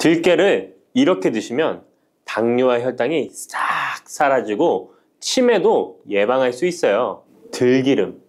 들깨를 이렇게 드시면 당뇨와 혈당이 싹 사라지고 치매도 예방할 수 있어요. 들기름,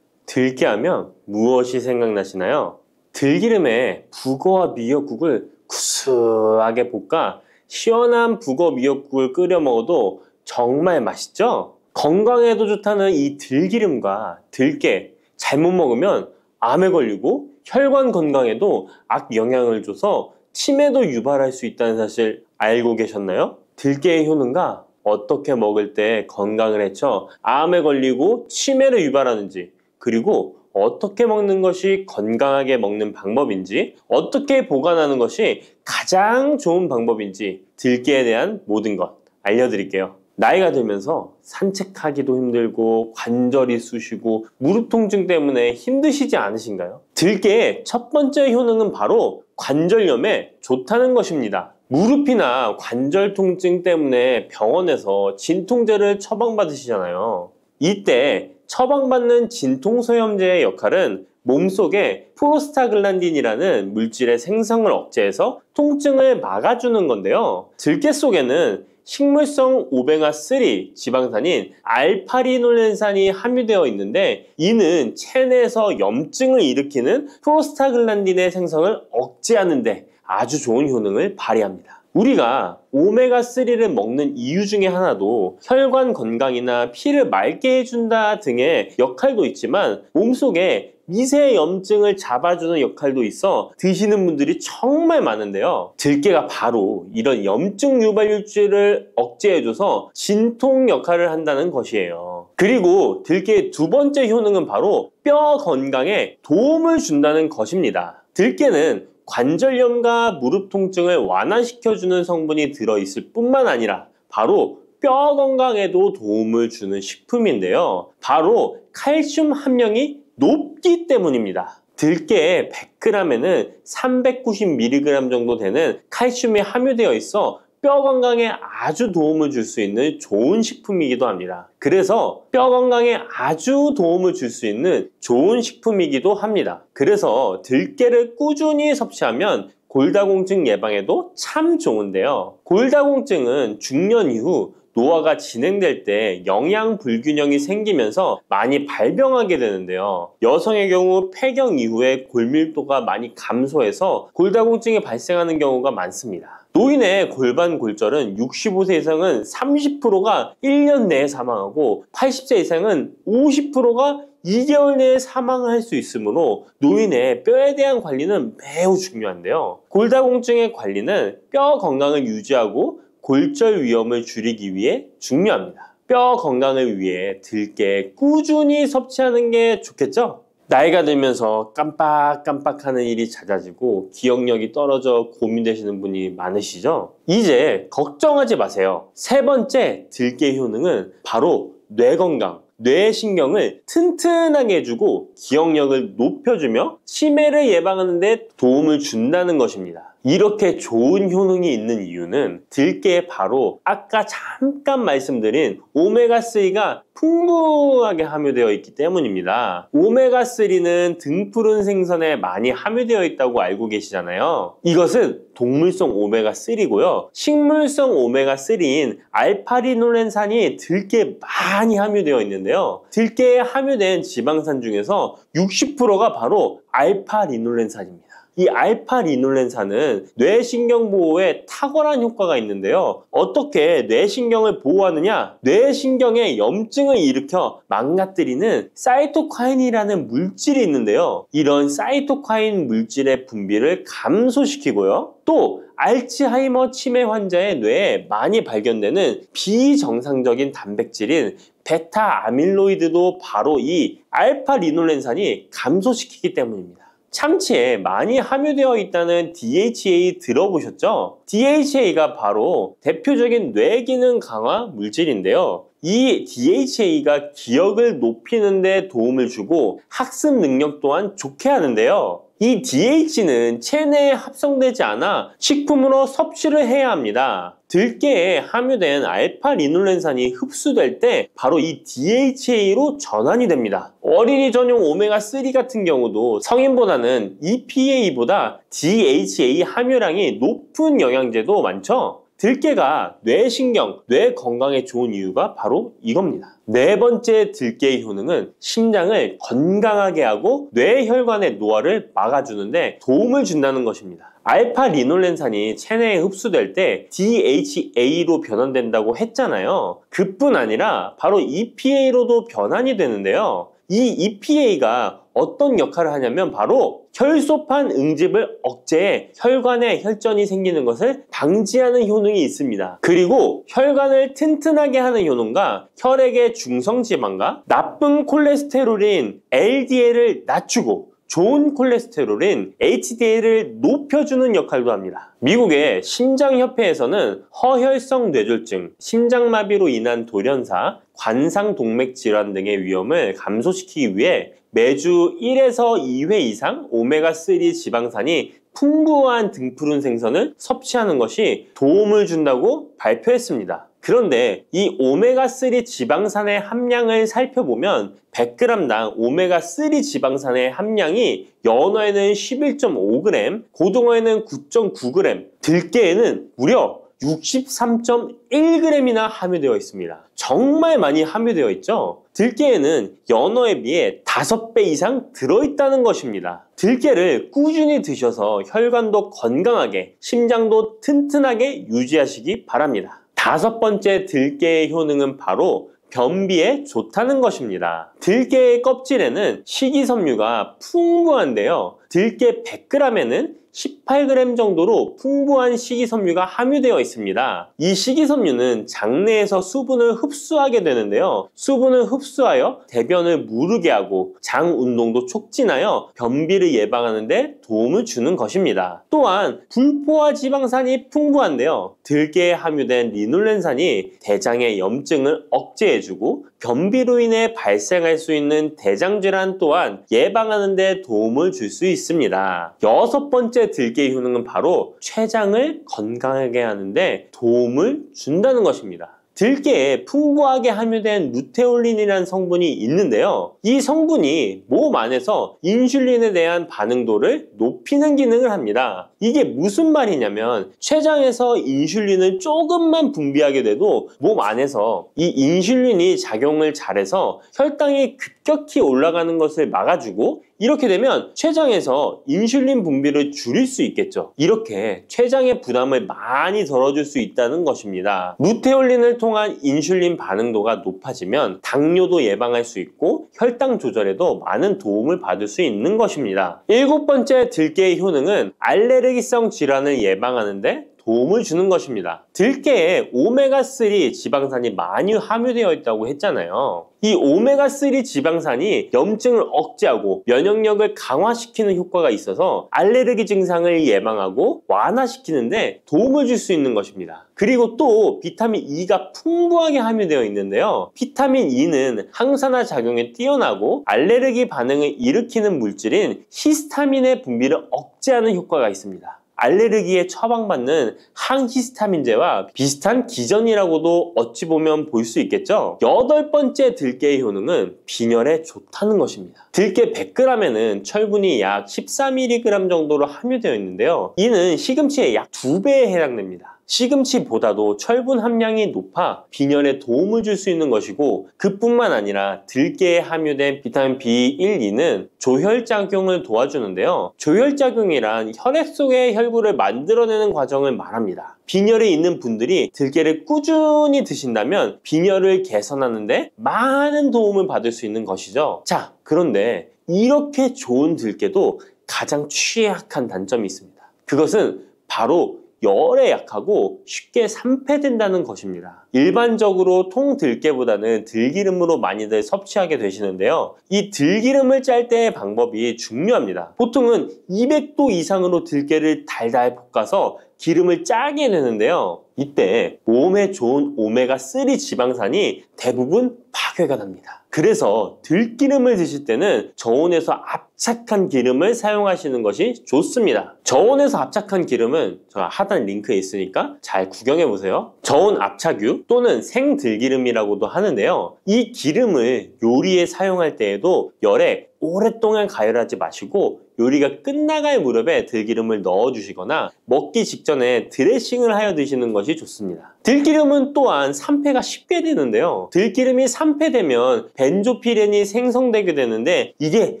들깨하면 무엇이 생각나시나요? 들기름에 북어와 미역국을 구수하게 볶아 시원한 북어 미역국을 끓여 먹어도 정말 맛있죠? 건강에도 좋다는 이 들기름과 들깨 잘못 먹으면 암에 걸리고 혈관 건강에도 악영향을 줘서 치매도 유발할 수 있다는 사실 알고 계셨나요? 들깨의 효능과 어떻게 먹을 때 건강을 해쳐 암에 걸리고 치매를 유발하는지, 그리고 어떻게 먹는 것이 건강하게 먹는 방법인지, 어떻게 보관하는 것이 가장 좋은 방법인지 들깨에 대한 모든 것 알려드릴게요. 나이가 들면서 산책하기도 힘들고 관절이 쑤시고 무릎 통증 때문에 힘드시지 않으신가요? 들깨의 첫 번째 효능은 바로 관절염에 좋다는 것입니다. 무릎이나 관절 통증 때문에 병원에서 진통제를 처방받으시잖아요. 이때 처방받는 진통소염제의 역할은 몸속에 프로스타글란딘이라는 물질의 생성을 억제해서 통증을 막아주는 건데요. 들깨 속에는 식물성 오메가3 지방산인 알파리놀렌산이 함유되어 있는데, 이는 체내에서 염증을 일으키는 프로스타글란딘의 생성을 억제하는 데 아주 좋은 효능을 발휘합니다. 우리가 오메가3를 먹는 이유 중에 하나도 혈관 건강이나 피를 맑게 해준다 등의 역할도 있지만, 몸속에 미세 염증을 잡아주는 역할도 있어 드시는 분들이 정말 많은데요. 들깨가 바로 이런 염증 유발물질을 억제해줘서 진통 역할을 한다는 것이에요. 그리고 들깨의 두 번째 효능은 바로 뼈 건강에 도움을 준다는 것입니다. 들깨는 관절염과 무릎 통증을 완화시켜주는 성분이 들어있을 뿐만 아니라 바로 뼈 건강에도 도움을 주는 식품인데요. 바로 칼슘 함량이 높기 때문입니다. 들깨의 100g에는 390mg 정도 되는 칼슘이 함유되어 있어 뼈 건강에 아주 도움을 줄 수 있는 좋은 식품이기도 합니다. 그래서 뼈 건강에 아주 도움을 줄 수 있는 좋은 식품이기도 합니다. 그래서 들깨를 꾸준히 섭취하면 골다공증 예방에도 참 좋은데요. 골다공증은 중년 이후 노화가 진행될 때 영양 불균형이 생기면서 많이 발병하게 되는데요. 여성의 경우 폐경 이후에 골밀도가 많이 감소해서 골다공증이 발생하는 경우가 많습니다. 노인의 골반 골절은 65세 이상은 30%가 1년 내에 사망하고 80세 이상은 50%가 2개월 내에 사망할 수 있으므로 노인의 뼈에 대한 관리는 매우 중요한데요. 골다공증의 관리는 뼈 건강을 유지하고 골절 위험을 줄이기 위해 중요합니다. 뼈 건강을 위해 들깨 꾸준히 섭취하는 게 좋겠죠? 나이가 들면서 깜빡깜빡하는 일이 잦아지고 기억력이 떨어져 고민되시는 분이 많으시죠? 이제 걱정하지 마세요. 세 번째 들깨 효능은 바로 뇌 건강, 뇌신경을 튼튼하게 해주고 기억력을 높여주며 치매를 예방하는 데 도움을 준다는 것입니다. 이렇게 좋은 효능이 있는 이유는 들깨에 바로 아까 잠깐 말씀드린 오메가3가 풍부하게 함유되어 있기 때문입니다. 오메가3는 등푸른 생선에 많이 함유되어 있다고 알고 계시잖아요. 이것은 동물성 오메가3고요. 식물성 오메가3인 알파리놀렌산이 들깨에 많이 함유되어 있는데요. 들깨에 함유된 지방산 중에서 60%가 바로 알파리놀렌산입니다. 이 알파리놀렌산은 뇌신경 보호에 탁월한 효과가 있는데요. 어떻게 뇌신경을 보호하느냐? 뇌신경에 염증을 일으켜 망가뜨리는 사이토카인이라는 물질이 있는데요. 이런 사이토카인 물질의 분비를 감소시키고요. 또 알츠하이머 치매 환자의 뇌에 많이 발견되는 비정상적인 단백질인 베타 아밀로이드도 바로 이 알파리놀렌산이 감소시키기 때문입니다. 참치에 많이 함유되어 있다는 DHA 들어보셨죠? DHA가 바로 대표적인 뇌기능 강화 물질인데요. 이 DHA가 기억을 높이는 데 도움을 주고 학습 능력 또한 좋게 하는데요. 이 DH는 체내에 합성되지 않아 식품으로 섭취를 해야 합니다. 들깨에 함유된 알파리놀렌산이 흡수될 때 바로 이 DHA로 전환이 됩니다. 어린이 전용 오메가3 같은 경우도 성인보다는 EPA보다 DHA 함유량이 높은 영양제도 많죠? 들깨가 뇌신경, 뇌 건강에 좋은 이유가 바로 이겁니다. 네 번째 들깨의 효능은 심장을 건강하게 하고 뇌혈관의 노화를 막아주는데 도움을 준다는 것입니다. 알파리놀렌산이 체내에 흡수될 때 DHA로 변환된다고 했잖아요. 그뿐 아니라 바로 EPA로도 변환이 되는데요. 이 EPA가 어떤 역할을 하냐면 바로 혈소판 응집을 억제해 혈관에 혈전이 생기는 것을 방지하는 효능이 있습니다. 그리고 혈관을 튼튼하게 하는 효능과 혈액의 중성지방과 나쁜 콜레스테롤인 LDL을 낮추고 좋은 콜레스테롤인 HDL을 높여주는 역할도 합니다. 미국의 심장협회에서는 허혈성 뇌졸중, 심장마비로 인한 돌연사, 관상동맥 질환 등의 위험을 감소시키기 위해 매주 1에서 2회 이상 오메가3 지방산이 풍부한 등푸른 생선을 섭취하는 것이 도움을 준다고 발표했습니다. 그런데 이 오메가3 지방산의 함량을 살펴보면 100g당 오메가3 지방산의 함량이 연어에는 11.5g, 고등어에는 9.9g, 들깨에는 무려 63.1g이나 함유되어 있습니다. 정말 많이 함유되어 있죠? 들깨에는 연어에 비해 5배 이상 들어있다는 것입니다. 들깨를 꾸준히 드셔서 혈관도 건강하게, 심장도 튼튼하게 유지하시기 바랍니다. 다섯 번째 들깨의 효능은 바로 변비에 좋다는 것입니다. 들깨의 껍질에는 식이섬유가 풍부한데요. 들깨 100g에는 18g 정도로 풍부한 식이섬유가 함유되어 있습니다. 이 식이섬유는 장내에서 수분을 흡수하게 되는데요. 수분을 흡수하여 대변을 무르게 하고 장 운동도 촉진하여 변비를 예방하는 데 도움을 주는 것입니다. 또한 불포화 지방산이 풍부한데요. 들깨에 함유된 리놀렌산이 대장의 염증을 억제해주고 변비로 인해 발생할 수 있는 대장질환 또한 예방하는 데 도움을 줄 수 있습니다. 여섯 번째 들깨의 효능은 바로 췌장을 건강하게 하는데 도움을 준다는 것입니다. 들깨에 풍부하게 함유된 루테올린이라는 성분이 있는데요. 이 성분이 몸 안에서 인슐린에 대한 반응도를 높이는 기능을 합니다. 이게 무슨 말이냐면 췌장에서 인슐린을 조금만 분비하게 돼도 몸 안에서 이 인슐린이 작용을 잘해서 혈당이 급격히 올라가는 것을 막아주고 이렇게 되면 췌장에서 인슐린 분비를 줄일 수 있겠죠. 이렇게 췌장의 부담을 많이 덜어줄 수 있다는 것입니다. 루테올린을 통한 인슐린 반응도가 높아지면 당뇨도 예방할 수 있고 혈당 조절에도 많은 도움을 받을 수 있는 것입니다. 일곱 번째 들깨의 효능은 알레르기성 질환을 예방하는 데 도움을 주는 것입니다. 들깨에 오메가3 지방산이 많이 함유되어 있다고 했잖아요. 이 오메가3 지방산이 염증을 억제하고 면역력을 강화시키는 효과가 있어서 알레르기 증상을 예방하고 완화시키는데 도움을 줄 수 있는 것입니다. 그리고 또 비타민 E가 풍부하게 함유되어 있는데요. 비타민 E는 항산화 작용에 뛰어나고 알레르기 반응을 일으키는 물질인 히스타민의 분비를 억제하는 효과가 있습니다. 알레르기에 처방받는 항히스타민제와 비슷한 기전이라고도 어찌 보면 볼 수 있겠죠. 여덟 번째 들깨의 효능은 빈혈에 좋다는 것입니다. 들깨 100g에는 철분이 약 14mg 정도로 함유되어 있는데요. 이는 시금치의 약 2배에 해당됩니다. 시금치보다도 철분 함량이 높아 빈혈에 도움을 줄 수 있는 것이고 그뿐만 아니라 들깨에 함유된 비타민 B1, 2는 조혈작용을 도와주는데요. 조혈작용이란 혈액 속의 혈구를 만들어내는 과정을 말합니다. 빈혈이 있는 분들이 들깨를 꾸준히 드신다면 빈혈을 개선하는 데 많은 도움을 받을 수 있는 것이죠. 자, 그런데 이렇게 좋은 들깨도 가장 취약한 단점이 있습니다. 그것은 바로 열에 약하고 쉽게 산패된다는 것입니다. 일반적으로 통들깨보다는 들기름으로 많이들 섭취하게 되시는데요. 이 들기름을 짤 때의 방법이 중요합니다. 보통은 200도 이상으로 들깨를 달달 볶아서 기름을 짜게 되는데요. 이때 몸에 좋은 오메가3 지방산이 대부분 파괴가 됩니다. 그래서 들기름을 드실 때는 저온에서 압착한 기름을 사용하시는 것이 좋습니다. 저온에서 압착한 기름은 제가 하단 링크에 있으니까 잘 구경해 보세요. 저온 압착유 또는 생들기름이라고도 하는데요. 이 기름을 요리에 사용할 때에도 열에 오랫동안 가열하지 마시고 요리가 끝나갈 무렵에 들기름을 넣어주시거나 먹기 직전에 드레싱을 하여 드시는 것이 좋습니다. 들기름은 또한 산패가 쉽게 되는데요. 들기름이 산패되면 벤조피렌이 생성되게 되는데 이게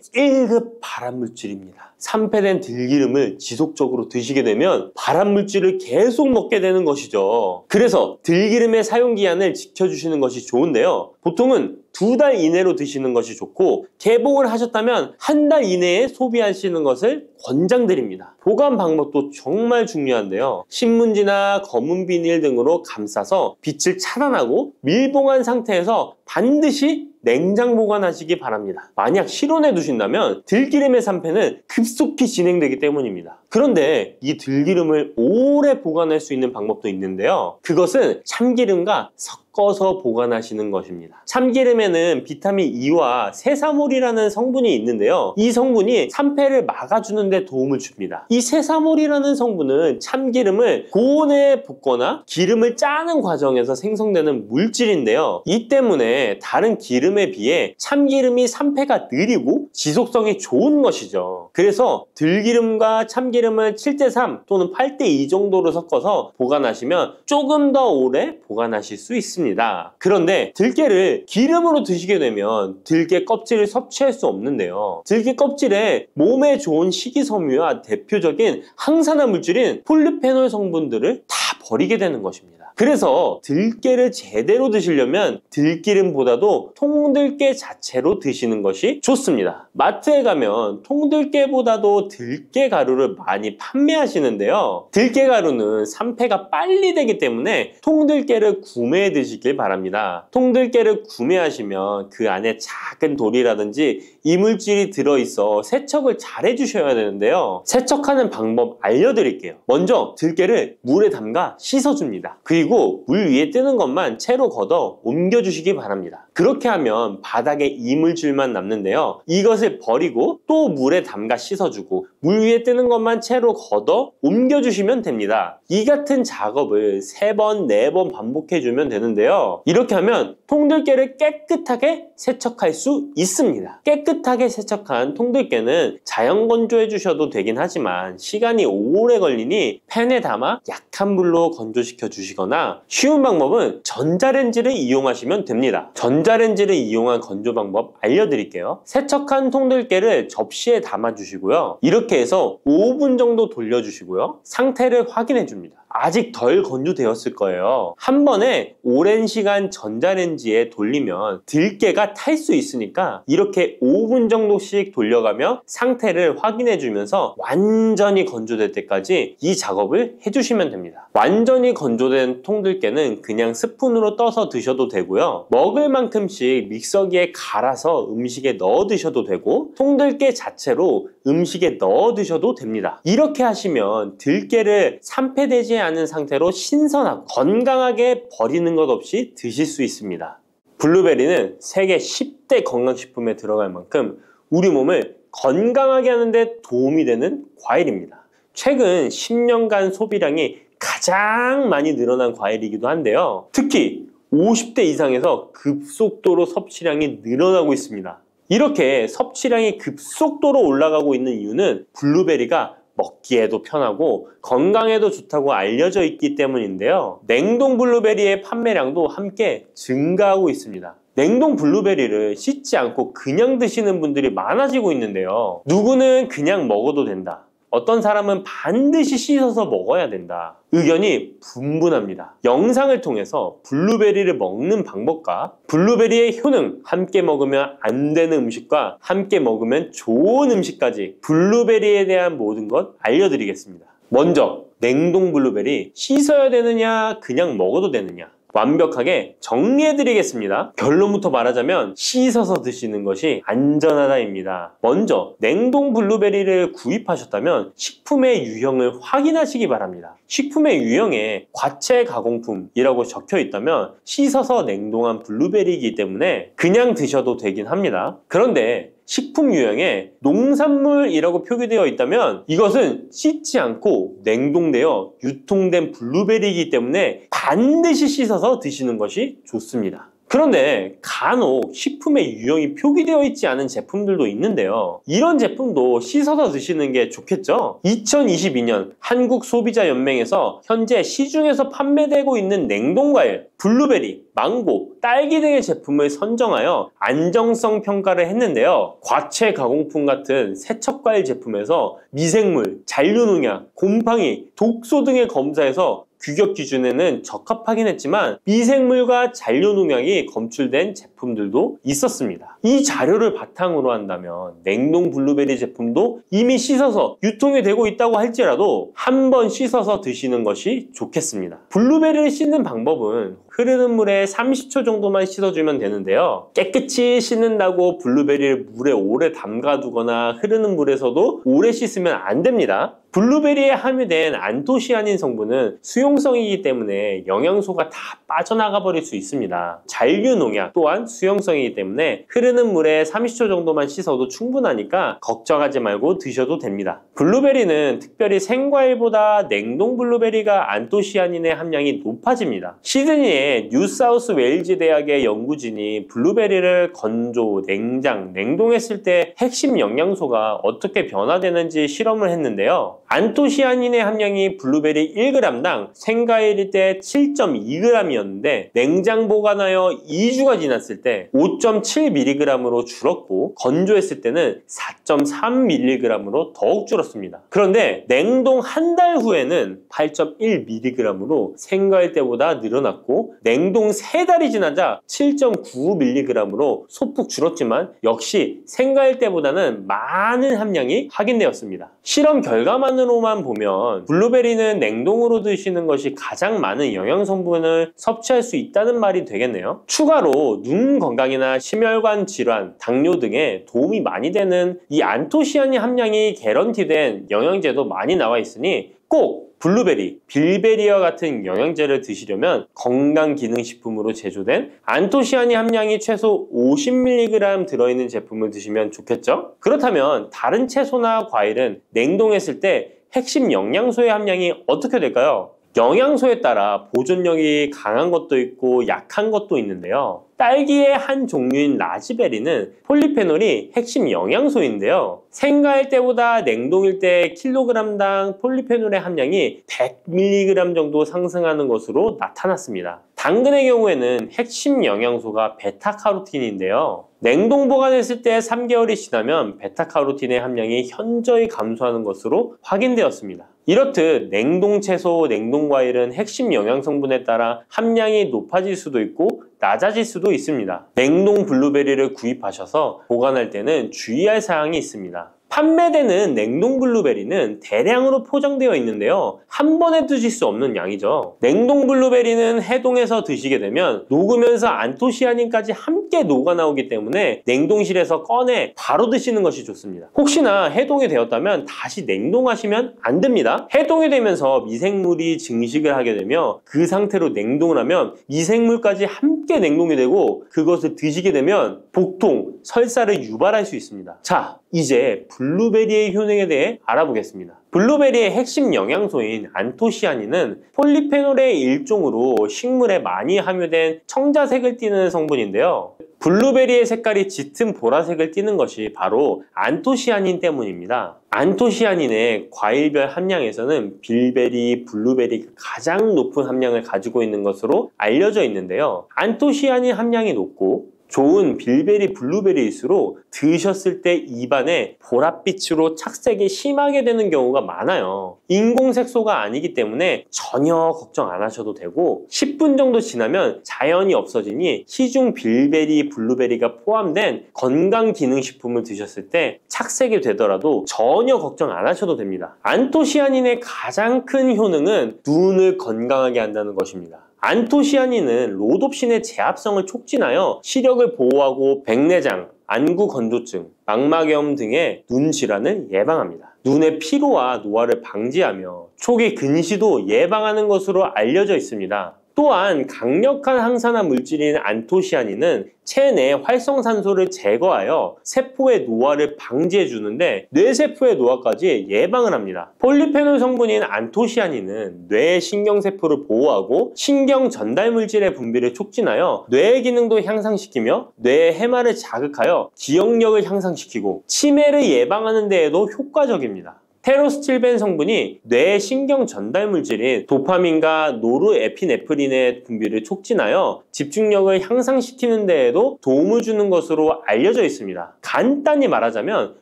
1급 발암물질입니다. 산패된 들기름을 지속적으로 드시게 되면 발암물질을 계속 먹게 되는 것이죠. 그래서 들기름의 사용기한을 지켜주시는 것이 좋은데요. 보통은 2달 이내로 드시는 것이 좋고 개봉을 하셨다면 1달 이내에 소비하시는 것을 권장드립니다. 보관 방법도 정말 중요한데요. 신문지나 검은 비닐 등으로 감싸서 빛을 차단하고 밀봉한 상태에서 반드시 냉장 보관하시기 바랍니다. 만약 실온에 두신다면 들기름의 산패는 급속히 진행되기 때문입니다. 그런데 이 들기름을 오래 보관할 수 있는 방법도 있는데요. 그것은 참기름과 섞어서 보관하시는 것입니다. 참기름에는 비타민 E와 세사몰이라는 성분이 있는데요. 이 성분이 산패를 막아주는 데 도움을 줍니다. 이 세사몰이라는 성분은 참기름을 고온에 볶거나 기름을 짜는 과정에서 생성되는 물질인데요. 이 때문에 다른 기름에 비해 참기름이 산패가 느리고 지속성이 좋은 것이죠. 그래서 들기름과 참기름을 7:3 또는 8:2 정도로 섞어서 보관하시면 조금 더 오래 보관하실 수 있습니다. 그런데 들깨를 기름으로 드시게 되면 들깨 껍질을 섭취할 수 없는데요. 들깨 껍질에 몸에 좋은 식이섬유와 대표적인 항산화 물질인 폴리페놀 성분들을 다 버리게 되는 것입니다. 그래서 들깨를 제대로 드시려면 들기름보다도 통들깨 자체로 드시는 것이 좋습니다. 마트에 가면 통들깨보다도 들깨 가루를 많이 판매하시는데요. 들깨 가루는 산패가 빨리 되기 때문에 통들깨를 구매해 드시길 바랍니다. 통들깨를 구매하시면 그 안에 작은 돌이라든지 이물질이 들어있어 세척을 잘 해주셔야 되는데요. 세척하는 방법 알려드릴게요. 먼저 들깨를 물에 담가 씻어줍니다. 그리고 물 위에 뜨는 것만 채로 걷어 옮겨주시기 바랍니다. 그렇게 하면 바닥에 이물질만 남는데요. 이것을 버리고 또 물에 담가 씻어주고 물 위에 뜨는 것만 채로 걷어 옮겨주시면 됩니다. 이 같은 작업을 3번, 4번 반복해주면 되는데요. 이렇게 하면 통들깨를 깨끗하게 세척할 수 있습니다. 깨끗하게 세척한 통들깨는 자연 건조해 주셔도 되긴 하지만 시간이 오래 걸리니 팬에 담아 약한 불로 건조시켜 주시거나 쉬운 방법은 전자레인지를 이용하시면 됩니다. 전자레인지를 이용한 건조 방법 알려드릴게요. 세척한 통들깨를 접시에 담아 주시고요. 이렇게 해서 5분 정도 돌려주시고요. 상태를 확인해 줍니다. 아직 덜 건조되었을 거예요. 한 번에 오랜 시간 전자레인지에 돌리면 들깨가 탈 수 있으니까 이렇게 5분 정도씩 돌려가며 상태를 확인해 주면서 완전히 건조될 때까지 이 작업을 해주시면 됩니다. 완전히 건조된 통들깨는 그냥 스푼으로 떠서 드셔도 되고요. 먹을 만큼씩 믹서기에 갈아서 음식에 넣어 드셔도 되고 통들깨 자체로 음식에 넣어 드셔도 됩니다. 이렇게 하시면 들깨를 산패되지 않은 상태로 신선하고 건강하게 버리는 것 없이 드실 수 있습니다. 블루베리는 세계 10대 건강식품에 들어갈 만큼 우리 몸을 건강하게 하는데 도움이 되는 과일입니다. 최근 10년간 소비량이 가장 많이 늘어난 과일이기도 한데요. 특히 50대 이상에서 급속도로 섭취량이 늘어나고 있습니다. 이렇게 섭취량이 급속도로 올라가고 있는 이유는 블루베리가 먹기에도 편하고 건강에도 좋다고 알려져 있기 때문인데요. 냉동 블루베리의 판매량도 함께 증가하고 있습니다. 냉동 블루베리를 씻지 않고 그냥 드시는 분들이 많아지고 있는데요. 누구는 그냥 먹어도 된다. 어떤 사람은 반드시 씻어서 먹어야 된다. 의견이 분분합니다. 영상을 통해서 블루베리를 먹는 방법과 블루베리의 효능, 함께 먹으면 안 되는 음식과 함께 먹으면 좋은 음식까지 블루베리에 대한 모든 것 알려드리겠습니다. 먼저 냉동 블루베리 씻어야 되느냐 그냥 먹어도 되느냐. 완벽하게 정리해드리겠습니다. 결론부터 말하자면 씻어서 드시는 것이 안전하다입니다. 먼저 냉동 블루베리를 구입하셨다면 식품의 유형을 확인하시기 바랍니다. 식품의 유형에 과체 가공품이라고 적혀 있다면 씻어서 냉동한 블루베리이기 때문에 그냥 드셔도 되긴 합니다. 그런데 식품 유형에 농산물이라고 표기되어 있다면 이것은 씻지 않고 냉동되어 유통된 블루베리이기 때문에 반드시 씻어서 드시는 것이 좋습니다. 그런데 간혹 식품의 유형이 표기되어 있지 않은 제품들도 있는데요. 이런 제품도 씻어서 드시는 게 좋겠죠? 2022년 한국소비자연맹에서 현재 시중에서 판매되고 있는 냉동과일, 블루베리, 망고, 딸기 등의 제품을 선정하여 안정성 평가를 했는데요. 과체 가공품 같은 세척과일 제품에서 미생물, 잔류농약, 곰팡이, 독소 등의 검사에서 규격 기준에는 적합하긴 했지만 미생물과 잔류농약이 검출된 제품들도 있었습니다. 이 자료를 바탕으로 한다면 냉동 블루베리 제품도 이미 씻어서 유통이 되고 있다고 할지라도 한번 씻어서 드시는 것이 좋겠습니다. 블루베리를 씻는 방법은 흐르는 물에 30초 정도만 씻어주면 되는데요. 깨끗이 씻는다고 블루베리를 물에 오래 담가두거나 흐르는 물에서도 오래 씻으면 안 됩니다. 블루베리에 함유된 안토시아닌 성분은 수용성이기 때문에 영양소가 다 빠져나가 버릴 수 있습니다. 잔류농약 또한 수용성이기 때문에 흐르는 물에 30초 정도만 씻어도 충분하니까 걱정하지 말고 드셔도 됩니다. 블루베리는 특별히 생과일보다 냉동 블루베리가 안토시아닌의 함량이 높아집니다. 시드니의 뉴사우스 웨일즈 대학의 연구진이 블루베리를 건조, 냉장, 냉동했을 때 핵심 영양소가 어떻게 변화되는지 실험을 했는데요. 안토시아닌의 함량이 블루베리 1g당 생과일일 때 7.2g이었는데 냉장 보관하여 2주가 지났을 때 5.7mg으로 줄었고 건조했을 때는 4.3mg으로 더욱 줄었습니다. 그런데 냉동 한 달 후에는 8.1mg으로 생과일 때보다 늘어났고 냉동 3달이 지나자 7.9mg으로 소폭 줄었지만 역시 생과일 때보다는 많은 함량이 확인되었습니다. 실험 결과만으로만 보면 블루베리는 냉동으로 드시는 것이 가장 많은 영양 성분을 섭취할 수 있다는 말이 되겠네요. 추가로 눈 건강이나 심혈관 질환, 당뇨 등에 도움이 많이 되는 이 안토시아닌 함량이 개런티된 영양제도 많이 나와 있으니 꼭 블루베리, 빌베리와 같은 영양제를 드시려면 건강기능식품으로 제조된 안토시아닌 함량이 최소 50mg 들어있는 제품을 드시면 좋겠죠? 그렇다면 다른 채소나 과일은 냉동했을 때 핵심 영양소의 함량이 어떻게 될까요? 영양소에 따라 보존력이 강한 것도 있고 약한 것도 있는데요. 딸기의 한 종류인 라즈베리는 폴리페놀이 핵심 영양소인데요. 생과일 때보다 냉동일 때 킬로그램당 폴리페놀의 함량이 100mg 정도 상승하는 것으로 나타났습니다. 당근의 경우에는 핵심 영양소가 베타카로틴인데요. 냉동 보관했을 때 3개월이 지나면 베타카로틴의 함량이 현저히 감소하는 것으로 확인되었습니다. 이렇듯 냉동 채소, 냉동 과일은 핵심 영양 성분에 따라 함량이 높아질 수도 있고 낮아질 수도 있습니다. 냉동 블루베리를 구입하셔서 보관할 때는 주의할 사항이 있습니다. 판매되는 냉동 블루베리는 대량으로 포장되어 있는데요. 한 번에 드실 수 없는 양이죠. 냉동 블루베리는 해동해서 드시게 되면 녹으면서 안토시아닌까지 함께 녹아 나오기 때문에 냉동실에서 꺼내 바로 드시는 것이 좋습니다. 혹시나 해동이 되었다면 다시 냉동하시면 안 됩니다. 해동이 되면서 미생물이 증식을 하게 되며 그 상태로 냉동을 하면 미생물까지 함께 냉동이 되고 그것을 드시게 되면 복통, 설사를 유발할 수 있습니다. 자, 이제 블루베리의 효능에 대해 알아보겠습니다. 블루베리의 핵심 영양소인 안토시아닌은 폴리페놀의 일종으로 식물에 많이 함유된 청자색을 띠는 성분인데요. 블루베리의 색깔이 짙은 보라색을 띠는 것이 바로 안토시아닌 때문입니다. 안토시아닌의 과일별 함량에서는 빌베리, 블루베리가 가장 높은 함량을 가지고 있는 것으로 알려져 있는데요. 안토시아닌 함량이 높고 좋은 빌베리, 블루베리일수록 드셨을 때 입안에 보랏빛으로 착색이 심하게 되는 경우가 많아요. 인공색소가 아니기 때문에 전혀 걱정 안 하셔도 되고 10분 정도 지나면 자연히 없어지니 시중 빌베리, 블루베리가 포함된 건강기능식품을 드셨을 때 착색이 되더라도 전혀 걱정 안 하셔도 됩니다. 안토시아닌의 가장 큰 효능은 눈을 건강하게 한다는 것입니다. 안토시아닌은 로놉신의 제합성을 촉진하여 시력을 보호하고 백내장, 안구 건조증, 망막염 등의 눈 질환을 예방합니다. 눈의 피로와 노화를 방지하며 초기 근시도 예방하는 것으로 알려져 있습니다. 또한 강력한 항산화 물질인 안토시아닌은 체내 활성산소를 제거하여 세포의 노화를 방지해 주는데 뇌세포의 노화까지 예방을 합니다. 폴리페놀 성분인 안토시아닌은 뇌의 신경세포를 보호하고 신경 전달 물질의 분비를 촉진하여 뇌의 기능도 향상시키며 뇌의 해마를 자극하여 기억력을 향상시키고 치매를 예방하는 데에도 효과적입니다. 테로스틸벤 성분이 뇌의 신경 전달 물질인 도파민과 노르에피네프린의 분비를 촉진하여 집중력을 향상시키는 데에도 도움을 주는 것으로 알려져 있습니다. 간단히 말하자면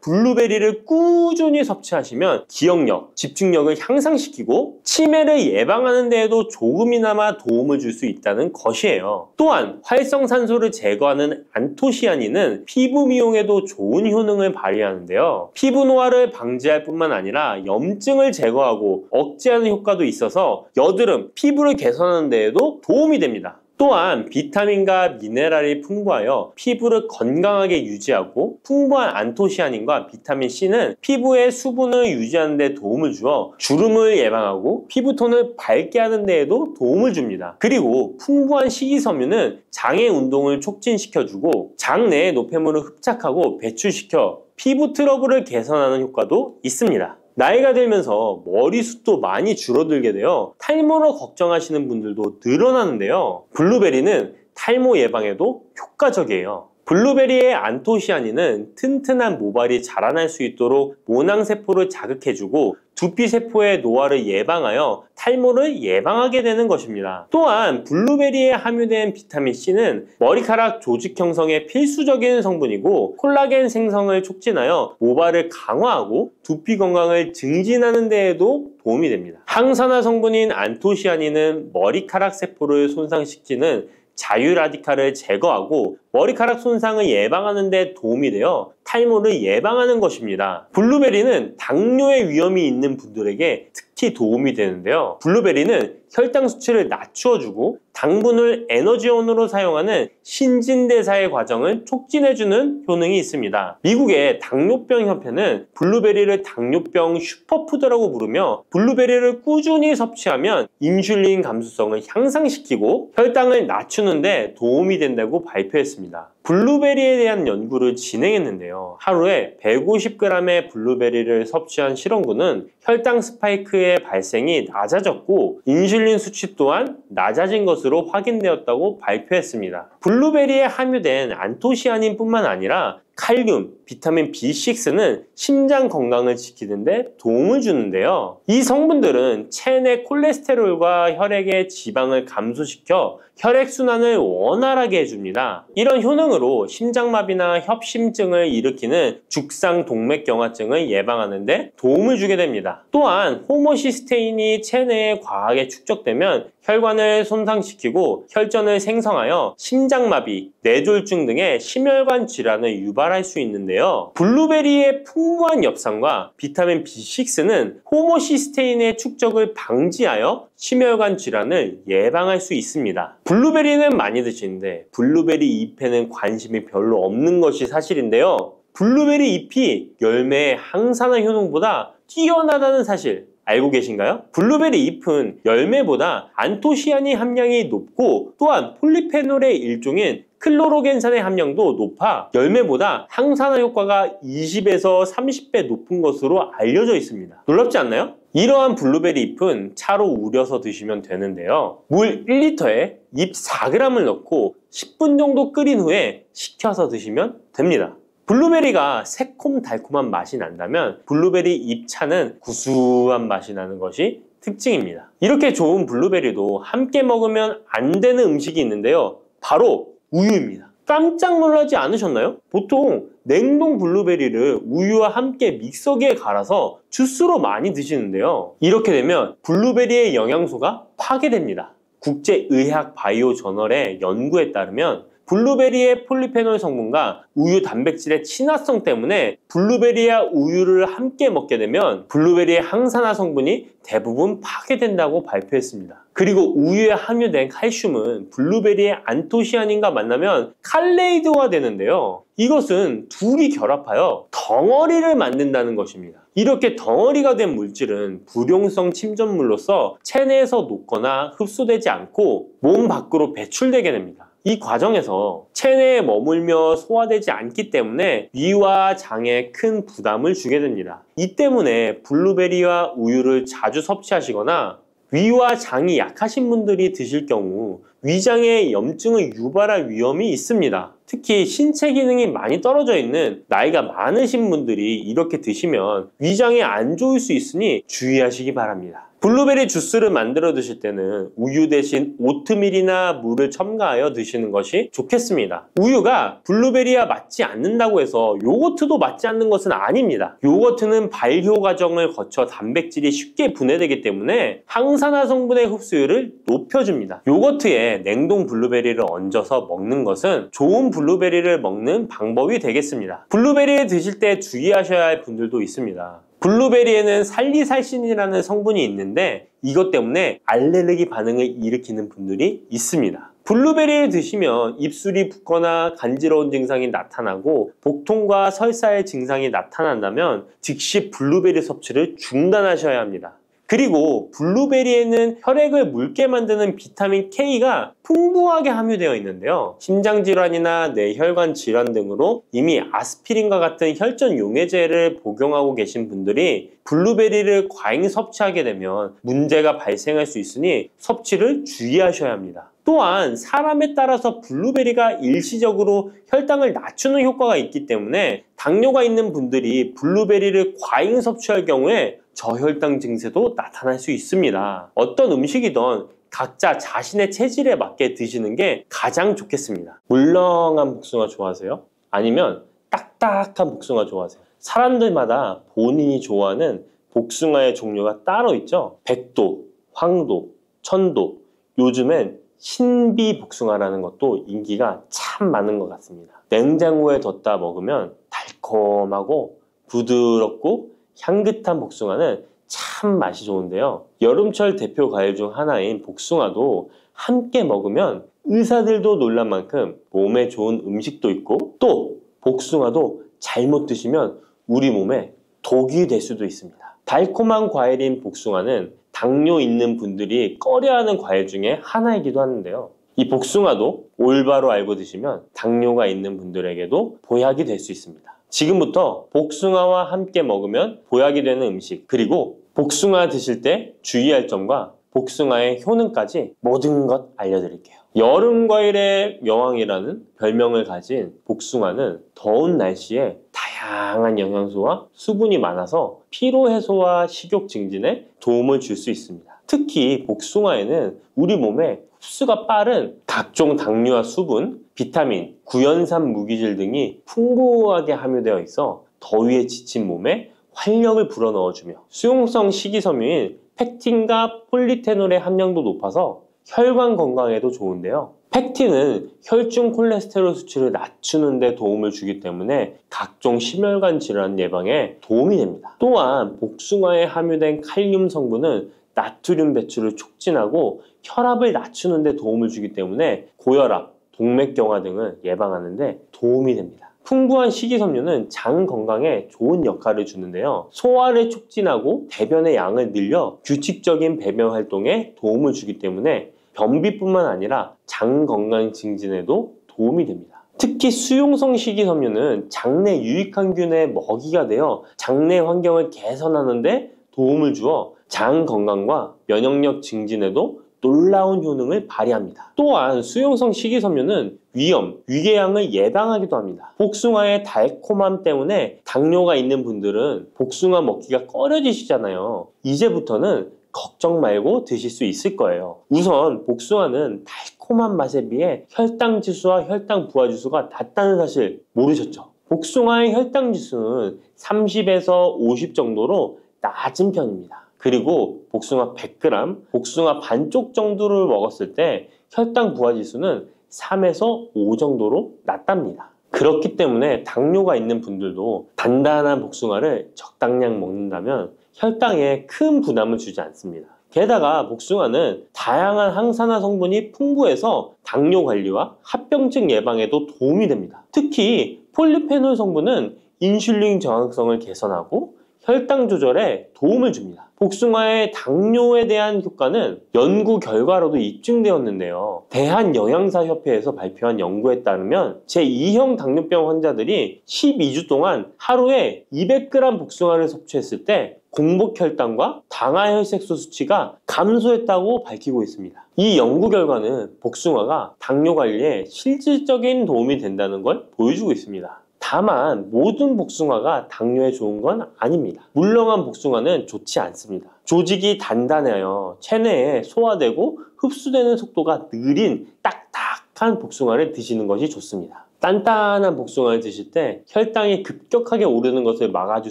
블루베리를 꾸준히 섭취하시면 기억력, 집중력을 향상시키고 치매를 예방하는 데에도 조금이나마 도움을 줄 수 있다는 것이에요. 또한 활성산소를 제거하는 안토시아닌은 피부 미용에도 좋은 효능을 발휘하는데요. 피부 노화를 방지할 뿐만 아니라 염증을 제거하고 억제하는 효과도 있어서 여드름, 피부를 개선하는 데에도 도움이 됩니다. 또한 비타민과 미네랄이 풍부하여 피부를 건강하게 유지하고 풍부한 안토시아닌과 비타민C는 피부의 수분을 유지하는 데 도움을 주어 주름을 예방하고 피부톤을 밝게 하는 데에도 도움을 줍니다. 그리고 풍부한 식이섬유는 장의 운동을 촉진시켜주고 장내의 노폐물을 흡착하고 배출시켜 피부 트러블을 개선하는 효과도 있습니다. 나이가 들면서 머리숱도 많이 줄어들게 되어 탈모로 걱정하시는 분들도 늘어나는데요. 블루베리는 탈모 예방에도 효과적이에요. 블루베리의 안토시아닌은 튼튼한 모발이 자라날 수 있도록 모낭세포를 자극해주고 두피세포의 노화를 예방하여 탈모를 예방하게 되는 것입니다. 또한 블루베리에 함유된 비타민C는 머리카락 조직 형성에 필수적인 성분이고 콜라겐 생성을 촉진하여 모발을 강화하고 두피 건강을 증진하는 데에도 도움이 됩니다. 항산화 성분인 안토시아닌은 머리카락 세포를 손상시키는 자유라디칼을 제거하고 머리카락 손상을 예방하는 데 도움이 되어 탈모를 예방하는 것입니다. 블루베리는 당뇨의 위험이 있는 분들에게 특히 도움이 되는데요. 블루베리는 혈당 수치를 낮추어주고 당분을 에너지원으로 사용하는 신진대사의 과정을 촉진해주는 효능이 있습니다. 미국의 당뇨병 협회는 블루베리를 당뇨병 슈퍼푸드라고 부르며 블루베리를 꾸준히 섭취하면 인슐린 감수성을 향상시키고 혈당을 낮추는 데 도움이 된다고 발표했습니다. 블루베리에 대한 연구를 진행했는데요. 하루에 150g의 블루베리를 섭취한 실험군은 혈당 스파이크의 발생이 낮아졌고 인슐린 수치 또한 낮아진 것으로 확인되었다고 발표했습니다. 블루베리에 함유된 안토시아닌 뿐만 아니라 칼륨, 비타민 B6는 심장 건강을 지키는 데 도움을 주는데요. 이 성분들은 체내 콜레스테롤과 혈액의 지방을 감소시켜 혈액순환을 원활하게 해줍니다. 이런 효능으로 심장마비나 협심증을 일으키는 죽상동맥경화증을 예방하는 데 도움을 주게 됩니다. 또한 호모시스테인이 체내에 과하게 축적되면 혈관을 손상시키고 혈전을 생성하여 심장마비, 뇌졸중 등의 심혈관 질환을 유발할 수 있는데요. 블루베리의 풍부한 엽산과 비타민 B6는 호모시스테인의 축적을 방지하여 심혈관 질환을 예방할 수 있습니다. 블루베리는 많이 드시는데 블루베리 잎에는 관심이 별로 없는 것이 사실인데요. 블루베리 잎이 열매의 항산화 효능보다 뛰어나다는 사실 알고 계신가요? 블루베리 잎은 열매보다 안토시아닌 함량이 높고 또한 폴리페놀의 일종인 클로로겐산의 함량도 높아 열매보다 항산화 효과가 20에서 30배 높은 것으로 알려져 있습니다. 놀랍지 않나요? 이러한 블루베리 잎은 차로 우려서 드시면 되는데요. 물 1리터에 잎 4g을 넣고 10분 정도 끓인 후에 식혀서 드시면 됩니다. 블루베리가 새콤달콤한 맛이 난다면 블루베리 잎차는 구수한 맛이 나는 것이 특징입니다. 이렇게 좋은 블루베리도 함께 먹으면 안 되는 음식이 있는데요. 바로 우유입니다. 깜짝 놀라지 않으셨나요? 보통 냉동 블루베리를 우유와 함께 믹서기에 갈아서 주스로 많이 드시는데요. 이렇게 되면 블루베리의 영양소가 파괴됩니다. 국제의학바이오 저널의 연구에 따르면 블루베리의 폴리페놀 성분과 우유 단백질의 친화성 때문에 블루베리와 우유를 함께 먹게 되면 블루베리의 항산화 성분이 대부분 파괴된다고 발표했습니다. 그리고 우유에 함유된 칼슘은 블루베리의 안토시아닌과 만나면 칼레이드화 되는데요. 이것은 둘이 결합하여 덩어리를 만든다는 것입니다. 이렇게 덩어리가 된 물질은 불용성 침전물로서 체내에서 녹거나 흡수되지 않고 몸 밖으로 배출되게 됩니다. 이 과정에서 체내에 머물며 소화되지 않기 때문에 위와 장에 큰 부담을 주게 됩니다. 이 때문에 블루베리와 우유를 자주 섭취하시거나 위와 장이 약하신 분들이 드실 경우 위장에 염증을 유발할 위험이 있습니다. 특히 신체 기능이 많이 떨어져 있는 나이가 많으신 분들이 이렇게 드시면 위장에 안 좋을 수 있으니 주의하시기 바랍니다. 블루베리 주스를 만들어 드실 때는 우유 대신 오트밀이나 물을 첨가하여 드시는 것이 좋겠습니다. 우유가 블루베리와 맞지 않는다고 해서 요거트도 맞지 않는 것은 아닙니다. 요거트는 발효 과정을 거쳐 단백질이 쉽게 분해되기 때문에 항산화 성분의 흡수율을 높여줍니다. 요거트에 냉동 블루베리를 얹어서 먹는 것은 좋은 블루베리를 먹는 방법이 되겠습니다. 블루베리를 드실 때 주의하셔야 할 분들도 있습니다. 블루베리에는 살리살신이라는 성분이 있는데 이것 때문에 알레르기 반응을 일으키는 분들이 있습니다. 블루베리를 드시면 입술이 붓거나 간지러운 증상이 나타나고 복통과 설사의 증상이 나타난다면 즉시 블루베리 섭취를 중단하셔야 합니다. 그리고 블루베리에는 혈액을 묽게 만드는 비타민 K가 풍부하게 함유되어 있는데요. 심장질환이나 뇌혈관 질환 등으로 이미 아스피린과 같은 혈전 용해제를 복용하고 계신 분들이 블루베리를 과잉 섭취하게 되면 문제가 발생할 수 있으니 섭취를 주의하셔야 합니다. 또한 사람에 따라서 블루베리가 일시적으로 혈당을 낮추는 효과가 있기 때문에 당뇨가 있는 분들이 블루베리를 과잉 섭취할 경우에 저혈당 증세도 나타날 수 있습니다. 어떤 음식이든 각자 자신의 체질에 맞게 드시는 게 가장 좋겠습니다. 물렁한 복숭아 좋아하세요? 아니면 딱딱한 복숭아 좋아하세요? 사람들마다 본인이 좋아하는 복숭아의 종류가 따로 있죠. 백도, 황도, 천도, 요즘엔 신비 복숭아라는 것도 인기가 참 많은 것 같습니다. 냉장고에 뒀다 먹으면 달콤하고 부드럽고 향긋한 복숭아는 참 맛이 좋은데요. 여름철 대표 과일 중 하나인 복숭아도 함께 먹으면 의사들도 놀란 만큼 몸에 좋은 음식도 있고 또 복숭아도 잘못 드시면 우리 몸에 독이 될 수도 있습니다. 달콤한 과일인 복숭아는 당뇨 있는 분들이 꺼려하는 과일 중에 하나이기도 하는데요. 이 복숭아도 올바로 알고 드시면 당뇨가 있는 분들에게도 보약이 될 수 있습니다. 지금부터 복숭아와 함께 먹으면 보약이 되는 음식, 그리고 복숭아 드실 때 주의할 점과 복숭아의 효능까지 모든 것 알려드릴게요. 여름 과일의 여왕이라는 별명을 가진 복숭아는 더운 날씨에 다양한 영양소와 수분이 많아서 피로 해소와 식욕 증진에 도움을 줄 수 있습니다. 특히 복숭아에는 우리 몸에 흡수가 빠른 각종 당류와 수분, 비타민, 구연산 무기질 등이 풍부하게 함유되어 있어 더위에 지친 몸에 활력을 불어넣어주며 수용성 식이섬유인 펙틴과 폴리페놀의 함량도 높아서 혈관 건강에도 좋은데요. 펙틴은 혈중 콜레스테롤 수치를 낮추는 데 도움을 주기 때문에 각종 심혈관 질환 예방에 도움이 됩니다. 또한 복숭아에 함유된 칼륨 성분은 나트륨 배출을 촉진하고 혈압을 낮추는 데 도움을 주기 때문에 고혈압, 동맥경화 등을 예방하는 데 도움이 됩니다. 풍부한 식이섬유는 장 건강에 좋은 역할을 주는데요. 소화를 촉진하고 배변의 양을 늘려 규칙적인 배변 활동에 도움을 주기 때문에 변비뿐만 아니라 장 건강 증진에도 도움이 됩니다. 특히 수용성 식이섬유는 장내 유익한 균의 먹이가 되어 장내 환경을 개선하는 데 도움을 주어 장 건강과 면역력 증진에도 놀라운 효능을 발휘합니다. 또한 수용성 식이섬유는 위염, 위궤양을 예방하기도 합니다. 복숭아의 달콤함 때문에 당뇨가 있는 분들은 복숭아 먹기가 꺼려지시잖아요. 이제부터는 걱정 말고 드실 수 있을 거예요. 우선 복숭아는 달콤한 맛에 비해 혈당 지수와 혈당 부하 지수가 낮다는 사실 모르셨죠? 복숭아의 혈당 지수는 30에서 50 정도로 낮은 편입니다. 그리고 복숭아 100g, 복숭아 반쪽 정도를 먹었을 때 혈당 부하 지수는 3에서 5 정도로 낮답니다. 그렇기 때문에 당뇨가 있는 분들도 단단한 복숭아를 적당량 먹는다면 혈당에 큰 부담을 주지 않습니다. 게다가 복숭아는 다양한 항산화 성분이 풍부해서 당뇨 관리와 합병증 예방에도 도움이 됩니다. 특히 폴리페놀 성분은 인슐린 저항성을 개선하고 혈당 조절에 도움을 줍니다. 복숭아의 당뇨에 대한 효과는 연구 결과로도 입증되었는데요. 대한영양사협회에서 발표한 연구에 따르면 제2형 당뇨병 환자들이 12주 동안 하루에 200g 복숭아를 섭취했을 때 공복 혈당과 당화혈색소 수치가 감소했다고 밝히고 있습니다. 이 연구 결과는 복숭아가 당뇨 관리에 실질적인 도움이 된다는 걸 보여주고 있습니다. 다만 모든 복숭아가 당뇨에 좋은 건 아닙니다. 물렁한 복숭아는 좋지 않습니다. 조직이 단단해요. 체내에 소화되고 흡수되는 속도가 느린 딱딱한 복숭아를 드시는 것이 좋습니다. 단단한 복숭아를 드실 때 혈당이 급격하게 오르는 것을 막아줄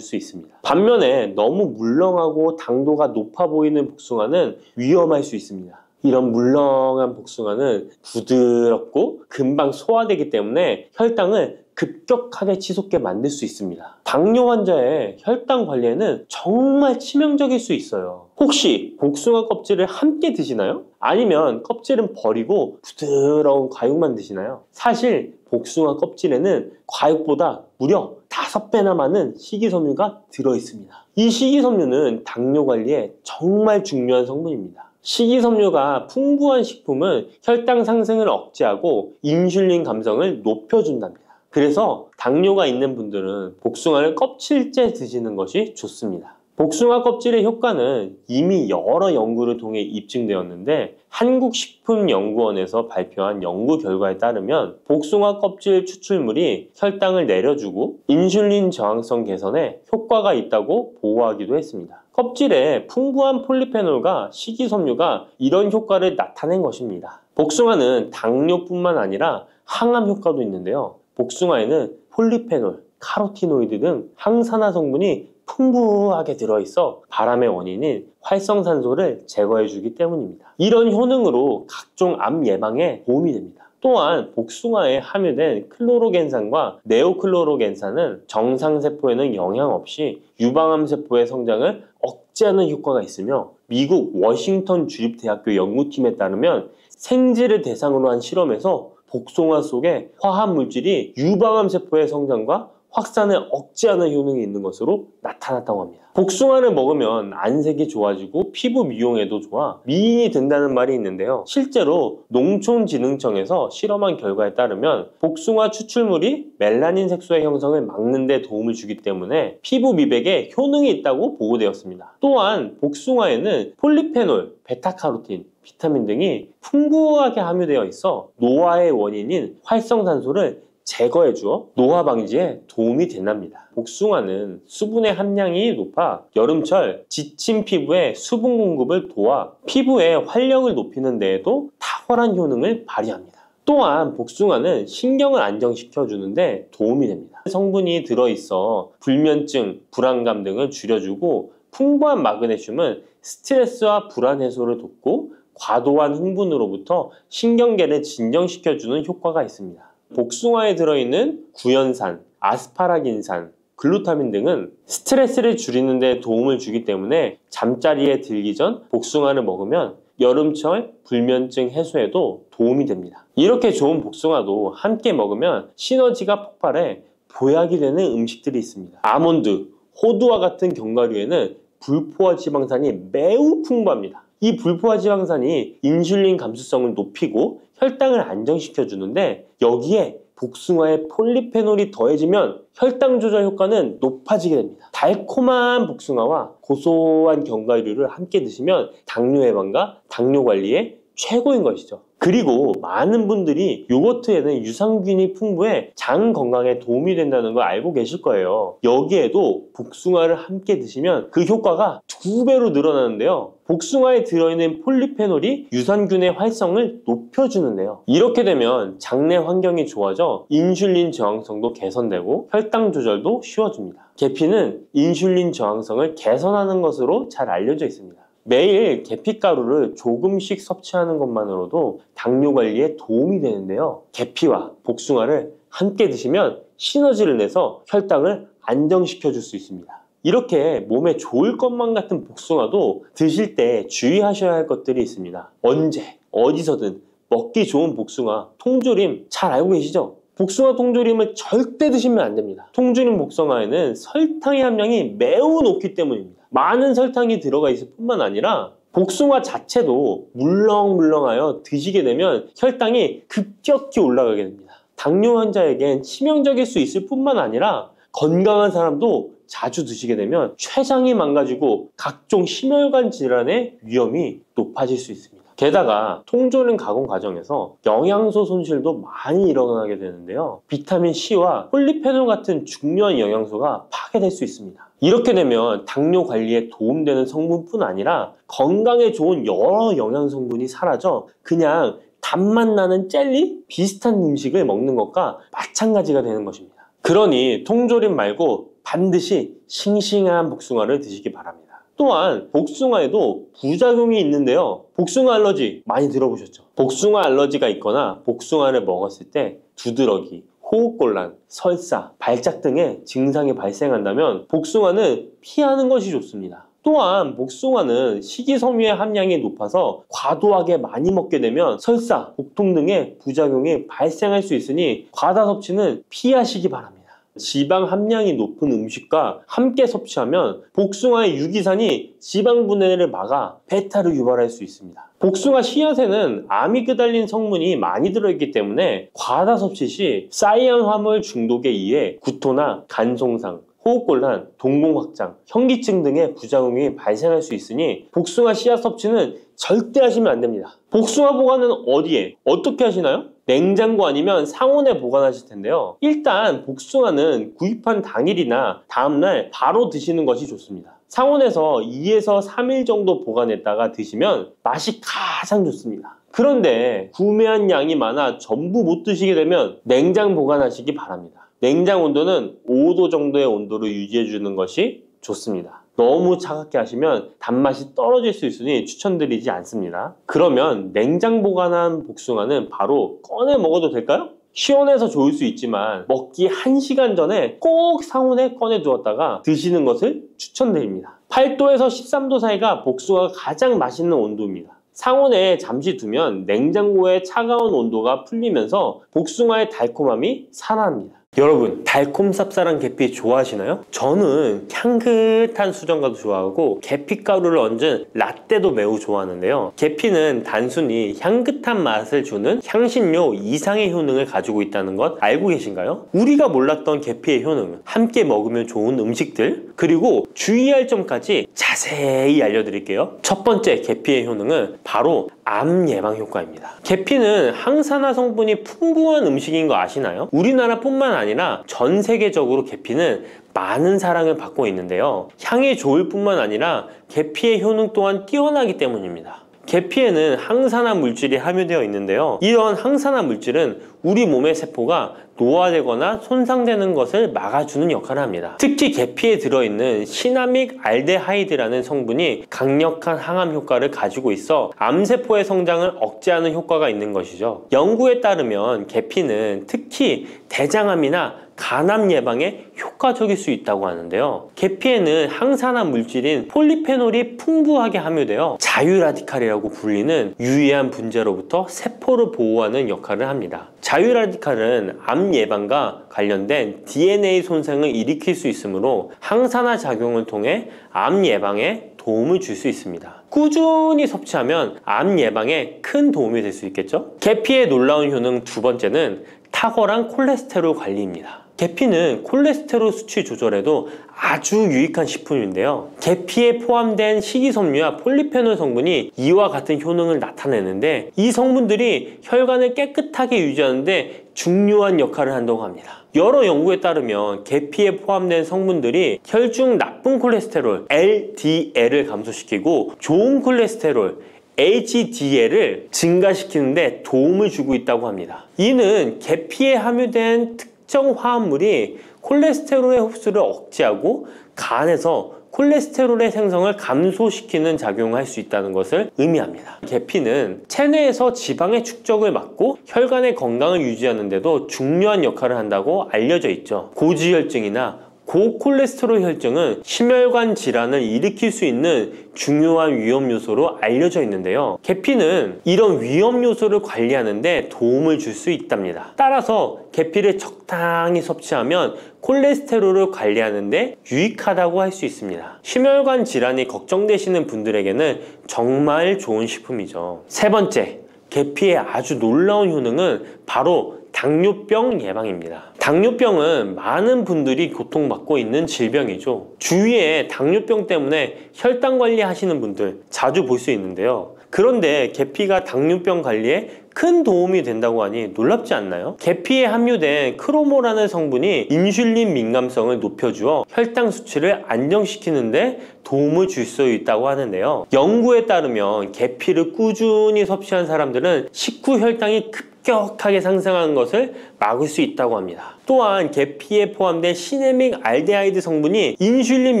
수 있습니다. 반면에 너무 물렁하고 당도가 높아 보이는 복숭아는 위험할 수 있습니다. 이런 물렁한 복숭아는 부드럽고 금방 소화되기 때문에 혈당을 급격하게 치솟게 만들 수 있습니다. 당뇨 환자의 혈당 관리에는 정말 치명적일 수 있어요. 혹시 복숭아 껍질을 함께 드시나요? 아니면 껍질은 버리고 부드러운 과육만 드시나요? 사실 복숭아 껍질에는 과육보다 무려 5배나 많은 식이섬유가 들어있습니다. 이 식이섬유는 당뇨 관리에 정말 중요한 성분입니다. 식이섬유가 풍부한 식품은 혈당 상승을 억제하고 인슐린 감성을 높여준답니다. 그래서 당뇨가 있는 분들은 복숭아를 껍질째 드시는 것이 좋습니다. 복숭아 껍질의 효과는 이미 여러 연구를 통해 입증되었는데 한국식품연구원에서 발표한 연구 결과에 따르면 복숭아 껍질 추출물이 혈당을 내려주고 인슐린 저항성 개선에 효과가 있다고 보고하기도 했습니다. 껍질에 풍부한 폴리페놀과 식이섬유가 이런 효과를 나타낸 것입니다. 복숭아는 당뇨뿐만 아니라 항암 효과도 있는데요. 복숭아에는 폴리페놀, 카로티노이드 등 항산화 성분이 풍부하게 들어있어 바람의 원인인 활성산소를 제거해주기 때문입니다. 이런 효능으로 각종 암 예방에 도움이 됩니다. 또한 복숭아에 함유된 클로로겐산과 네오클로로겐산은 정상세포에는 영향 없이 유방암 세포의 성장을 억제하는 효과가 있으며 미국 워싱턴 주립대학교 연구팀에 따르면 생쥐를 대상으로 한 실험에서 복숭아 속에 화합물질이 유방암 세포의 성장과 확산을 억제하는 효능이 있는 것으로 나타났다고 합니다. 복숭아를 먹으면 안색이 좋아지고 피부 미용에도 좋아 미인이 된다는 말이 있는데요. 실제로 농촌진흥청에서 실험한 결과에 따르면 복숭아 추출물이 멜라닌 색소의 형성을 막는 데 도움을 주기 때문에 피부 미백에 효능이 있다고 보고되었습니다. 또한 복숭아에는 폴리페놀, 베타카로틴, 비타민 등이 풍부하게 함유되어 있어 노화의 원인인 활성산소를 제거해주어 노화 방지에 도움이 된답니다. 복숭아는 수분의 함량이 높아 여름철 지친 피부에 수분 공급을 도와 피부의 활력을 높이는 데에도 탁월한 효능을 발휘합니다. 또한 복숭아는 신경을 안정시켜주는데 도움이 됩니다. 성분이 들어있어 불면증, 불안감 등을 줄여주고 풍부한 마그네슘은 스트레스와 불안 해소를 돕고 과도한 흥분으로부터 신경계를 진정시켜주는 효과가 있습니다. 복숭아에 들어있는 구연산, 아스파라긴산, 글루타민 등은 스트레스를 줄이는 데 도움을 주기 때문에 잠자리에 들기 전 복숭아를 먹으면 여름철 불면증 해소에도 도움이 됩니다. 이렇게 좋은 복숭아도 함께 먹으면 시너지가 폭발해 보약이 되는 음식들이 있습니다. 아몬드, 호두와 같은 견과류에는 불포화 지방산이 매우 풍부합니다. 이 불포화 지방산이 인슐린 감수성을 높이고 혈당을 안정시켜 주는데 여기에 복숭아의 폴리페놀이 더해지면 혈당 조절 효과는 높아지게 됩니다. 달콤한 복숭아와 고소한 견과류를 함께 드시면 당뇨 예방과 당뇨 관리에 최고인 것이죠. 그리고 많은 분들이 요거트에는 유산균이 풍부해 장 건강에 도움이 된다는 걸 알고 계실 거예요. 여기에도 복숭아를 함께 드시면 그 효과가 2배로 늘어나는데요. 복숭아에 들어있는 폴리페놀이 유산균의 활성을 높여주는데요. 이렇게 되면 장내 환경이 좋아져 인슐린 저항성도 개선되고 혈당 조절도 쉬워집니다. 계피는 인슐린 저항성을 개선하는 것으로 잘 알려져 있습니다. 매일 계피가루를 조금씩 섭취하는 것만으로도 당뇨 관리에 도움이 되는데요. 계피와 복숭아를 함께 드시면 시너지를 내서 혈당을 안정시켜 줄 수 있습니다. 이렇게 몸에 좋을 것만 같은 복숭아도 드실 때 주의하셔야 할 것들이 있습니다. 언제, 어디서든 먹기 좋은 복숭아, 통조림 잘 알고 계시죠? 복숭아 통조림을 절대 드시면 안 됩니다. 통조림 복숭아에는 설탕의 함량이 매우 높기 때문입니다. 많은 설탕이 들어가 있을 뿐만 아니라 복숭아 자체도 물렁물렁하여 드시게 되면 혈당이 급격히 올라가게 됩니다. 당뇨 환자에겐 치명적일 수 있을 뿐만 아니라 건강한 사람도 자주 드시게 되면 췌장이 망가지고 각종 심혈관 질환의 위험이 높아질 수 있습니다. 게다가 통조림 가공 과정에서 영양소 손실도 많이 일어나게 되는데요. 비타민 C와 폴리페놀 같은 중요한 영양소가 파괴될 수 있습니다. 이렇게 되면 당뇨 관리에 도움되는 성분뿐 아니라 건강에 좋은 여러 영양 성분이 사라져 그냥 단맛 나는 젤리 비슷한 음식을 먹는 것과 마찬가지가 되는 것입니다. 그러니 통조림 말고 반드시 싱싱한 복숭아를 드시기 바랍니다. 또한 복숭아에도 부작용이 있는데요. 복숭아 알러지 많이 들어보셨죠? 복숭아 알러지가 있거나 복숭아를 먹었을 때 두드러기, 호흡곤란, 설사, 발작 등의 증상이 발생한다면 복숭아는 피하는 것이 좋습니다. 또한 복숭아는 식이섬유의 함량이 높아서 과도하게 많이 먹게 되면 설사, 복통 등의 부작용이 발생할 수 있으니 과다 섭취는 피하시기 바랍니다. 지방 함량이 높은 음식과 함께 섭취하면 복숭아의 유기산이 지방 분해를 막아 배탈을 유발할 수 있습니다. 복숭아 씨앗에는 아미그달린 성분이 많이 들어있기 때문에 과다 섭취 시 사이안화물 중독에 의해 구토나 간 손상, 호흡곤란, 동공 확장, 현기증 등의 부작용이 발생할 수 있으니 복숭아 씨앗 섭취는 절대 하시면 안 됩니다. 복숭아 보관은 어디에? 어떻게 하시나요? 냉장고 아니면 상온에 보관하실 텐데요. 일단 복숭아는 구입한 당일이나 다음날 바로 드시는 것이 좋습니다. 상온에서 2에서 3일 정도 보관했다가 드시면 맛이 가장 좋습니다. 그런데 구매한 양이 많아 전부 못 드시게 되면 냉장 보관하시기 바랍니다. 냉장 온도는 5도 정도의 온도로 유지해 주는 것이 좋습니다. 너무 차갑게 하시면 단맛이 떨어질 수 있으니 추천드리지 않습니다. 그러면 냉장 보관한 복숭아는 바로 꺼내 먹어도 될까요? 시원해서 좋을 수 있지만 먹기 1시간 전에 꼭 상온에 꺼내 두었다가 드시는 것을 추천드립니다. 8도에서 13도 사이가 복숭아가 가장 맛있는 온도입니다. 상온에 잠시 두면 냉장고의 차가운 온도가 풀리면서 복숭아의 달콤함이 살아납니다. 여러분, 달콤 쌉쌀한 계피 좋아하시나요? 저는 향긋한 수정과도 좋아하고 계피가루를 얹은 라떼도 매우 좋아하는데요. 계피는 단순히 향긋한 맛을 주는 향신료 이상의 효능을 가지고 있다는 것 알고 계신가요? 우리가 몰랐던 계피의 효능, 함께 먹으면 좋은 음식들, 그리고 주의할 점까지 자세히 알려드릴게요. 첫 번째 계피의 효능은 바로 암 예방 효과입니다. 계피는 항산화 성분이 풍부한 음식인 거 아시나요? 우리나라뿐만 아니라 전 세계적으로 계피는 많은 사랑을 받고 있는데요. 향이 좋을 뿐만 아니라 계피의 효능 또한 뛰어나기 때문입니다. 계피에는 항산화 물질이 함유되어 있는데요. 이런 항산화 물질은 우리 몸의 세포가 노화되거나 손상되는 것을 막아주는 역할을 합니다. 특히 계피에 들어있는 시나믹 알데하이드라는 성분이 강력한 항암 효과를 가지고 있어 암세포의 성장을 억제하는 효과가 있는 것이죠. 연구에 따르면 계피는 특히 대장암이나 간암 예방에 효과적일 수 있다고 하는데요. 계피에는 항산화 물질인 폴리페놀이 풍부하게 함유되어 자유라디칼이라고 불리는 유해한 분자로부터 세포를 보호하는 역할을 합니다. 자유라디칼은 암 예방과 관련된 DNA 손상을 일으킬 수 있으므로 항산화 작용을 통해 암 예방에 도움을 줄 수 있습니다. 꾸준히 섭취하면 암 예방에 큰 도움이 될 수 있겠죠? 계피의 놀라운 효능 두 번째는 탁월한 콜레스테롤 관리입니다. 계피는 콜레스테롤 수치 조절에도 아주 유익한 식품인데요. 계피에 포함된 식이섬유와 폴리페놀 성분이 이와 같은 효능을 나타내는데 이 성분들이 혈관을 깨끗하게 유지하는데 중요한 역할을 한다고 합니다. 여러 연구에 따르면 계피에 포함된 성분들이 혈중 나쁜 콜레스테롤 LDL을 감소시키고 좋은 콜레스테롤 HDL을 증가시키는데 도움을 주고 있다고 합니다. 이는 계피에 함유된 특정 화합물이 콜레스테롤의 흡수를 억제하고 간에서 콜레스테롤의 생성을 감소시키는 작용을 할 수 있다는 것을 의미합니다. 계피는 체내에서 지방의 축적을 막고 혈관의 건강을 유지하는 데도 중요한 역할을 한다고 알려져 있죠. 고지혈증이나 고콜레스테롤 혈증은 심혈관 질환을 일으킬 수 있는 중요한 위험 요소로 알려져 있는데요. 계피는 이런 위험 요소를 관리하는 데 도움을 줄 수 있답니다. 따라서 계피를 적당히 섭취하면 콜레스테롤을 관리하는 데 유익하다고 할 수 있습니다. 심혈관 질환이 걱정되시는 분들에게는 정말 좋은 식품이죠. 세 번째, 계피의 아주 놀라운 효능은 바로 당뇨병 예방입니다. 당뇨병은 많은 분들이 고통받고 있는 질병이죠. 주위에 당뇨병 때문에 혈당 관리하시는 분들 자주 볼 수 있는데요. 그런데 계피가 당뇨병 관리에 큰 도움이 된다고 하니 놀랍지 않나요? 계피에 함유된 크로모라는 성분이 인슐린 민감성을 높여주어 혈당 수치를 안정시키는데 도움을 줄 수 있다고 하는데요. 연구에 따르면 계피를 꾸준히 섭취한 사람들은 식후 혈당이 급격하게 상승하는 것을 막을 수 있다고 합니다. 또한 계피에 포함된 시네믹 알데하이드 성분이 인슐린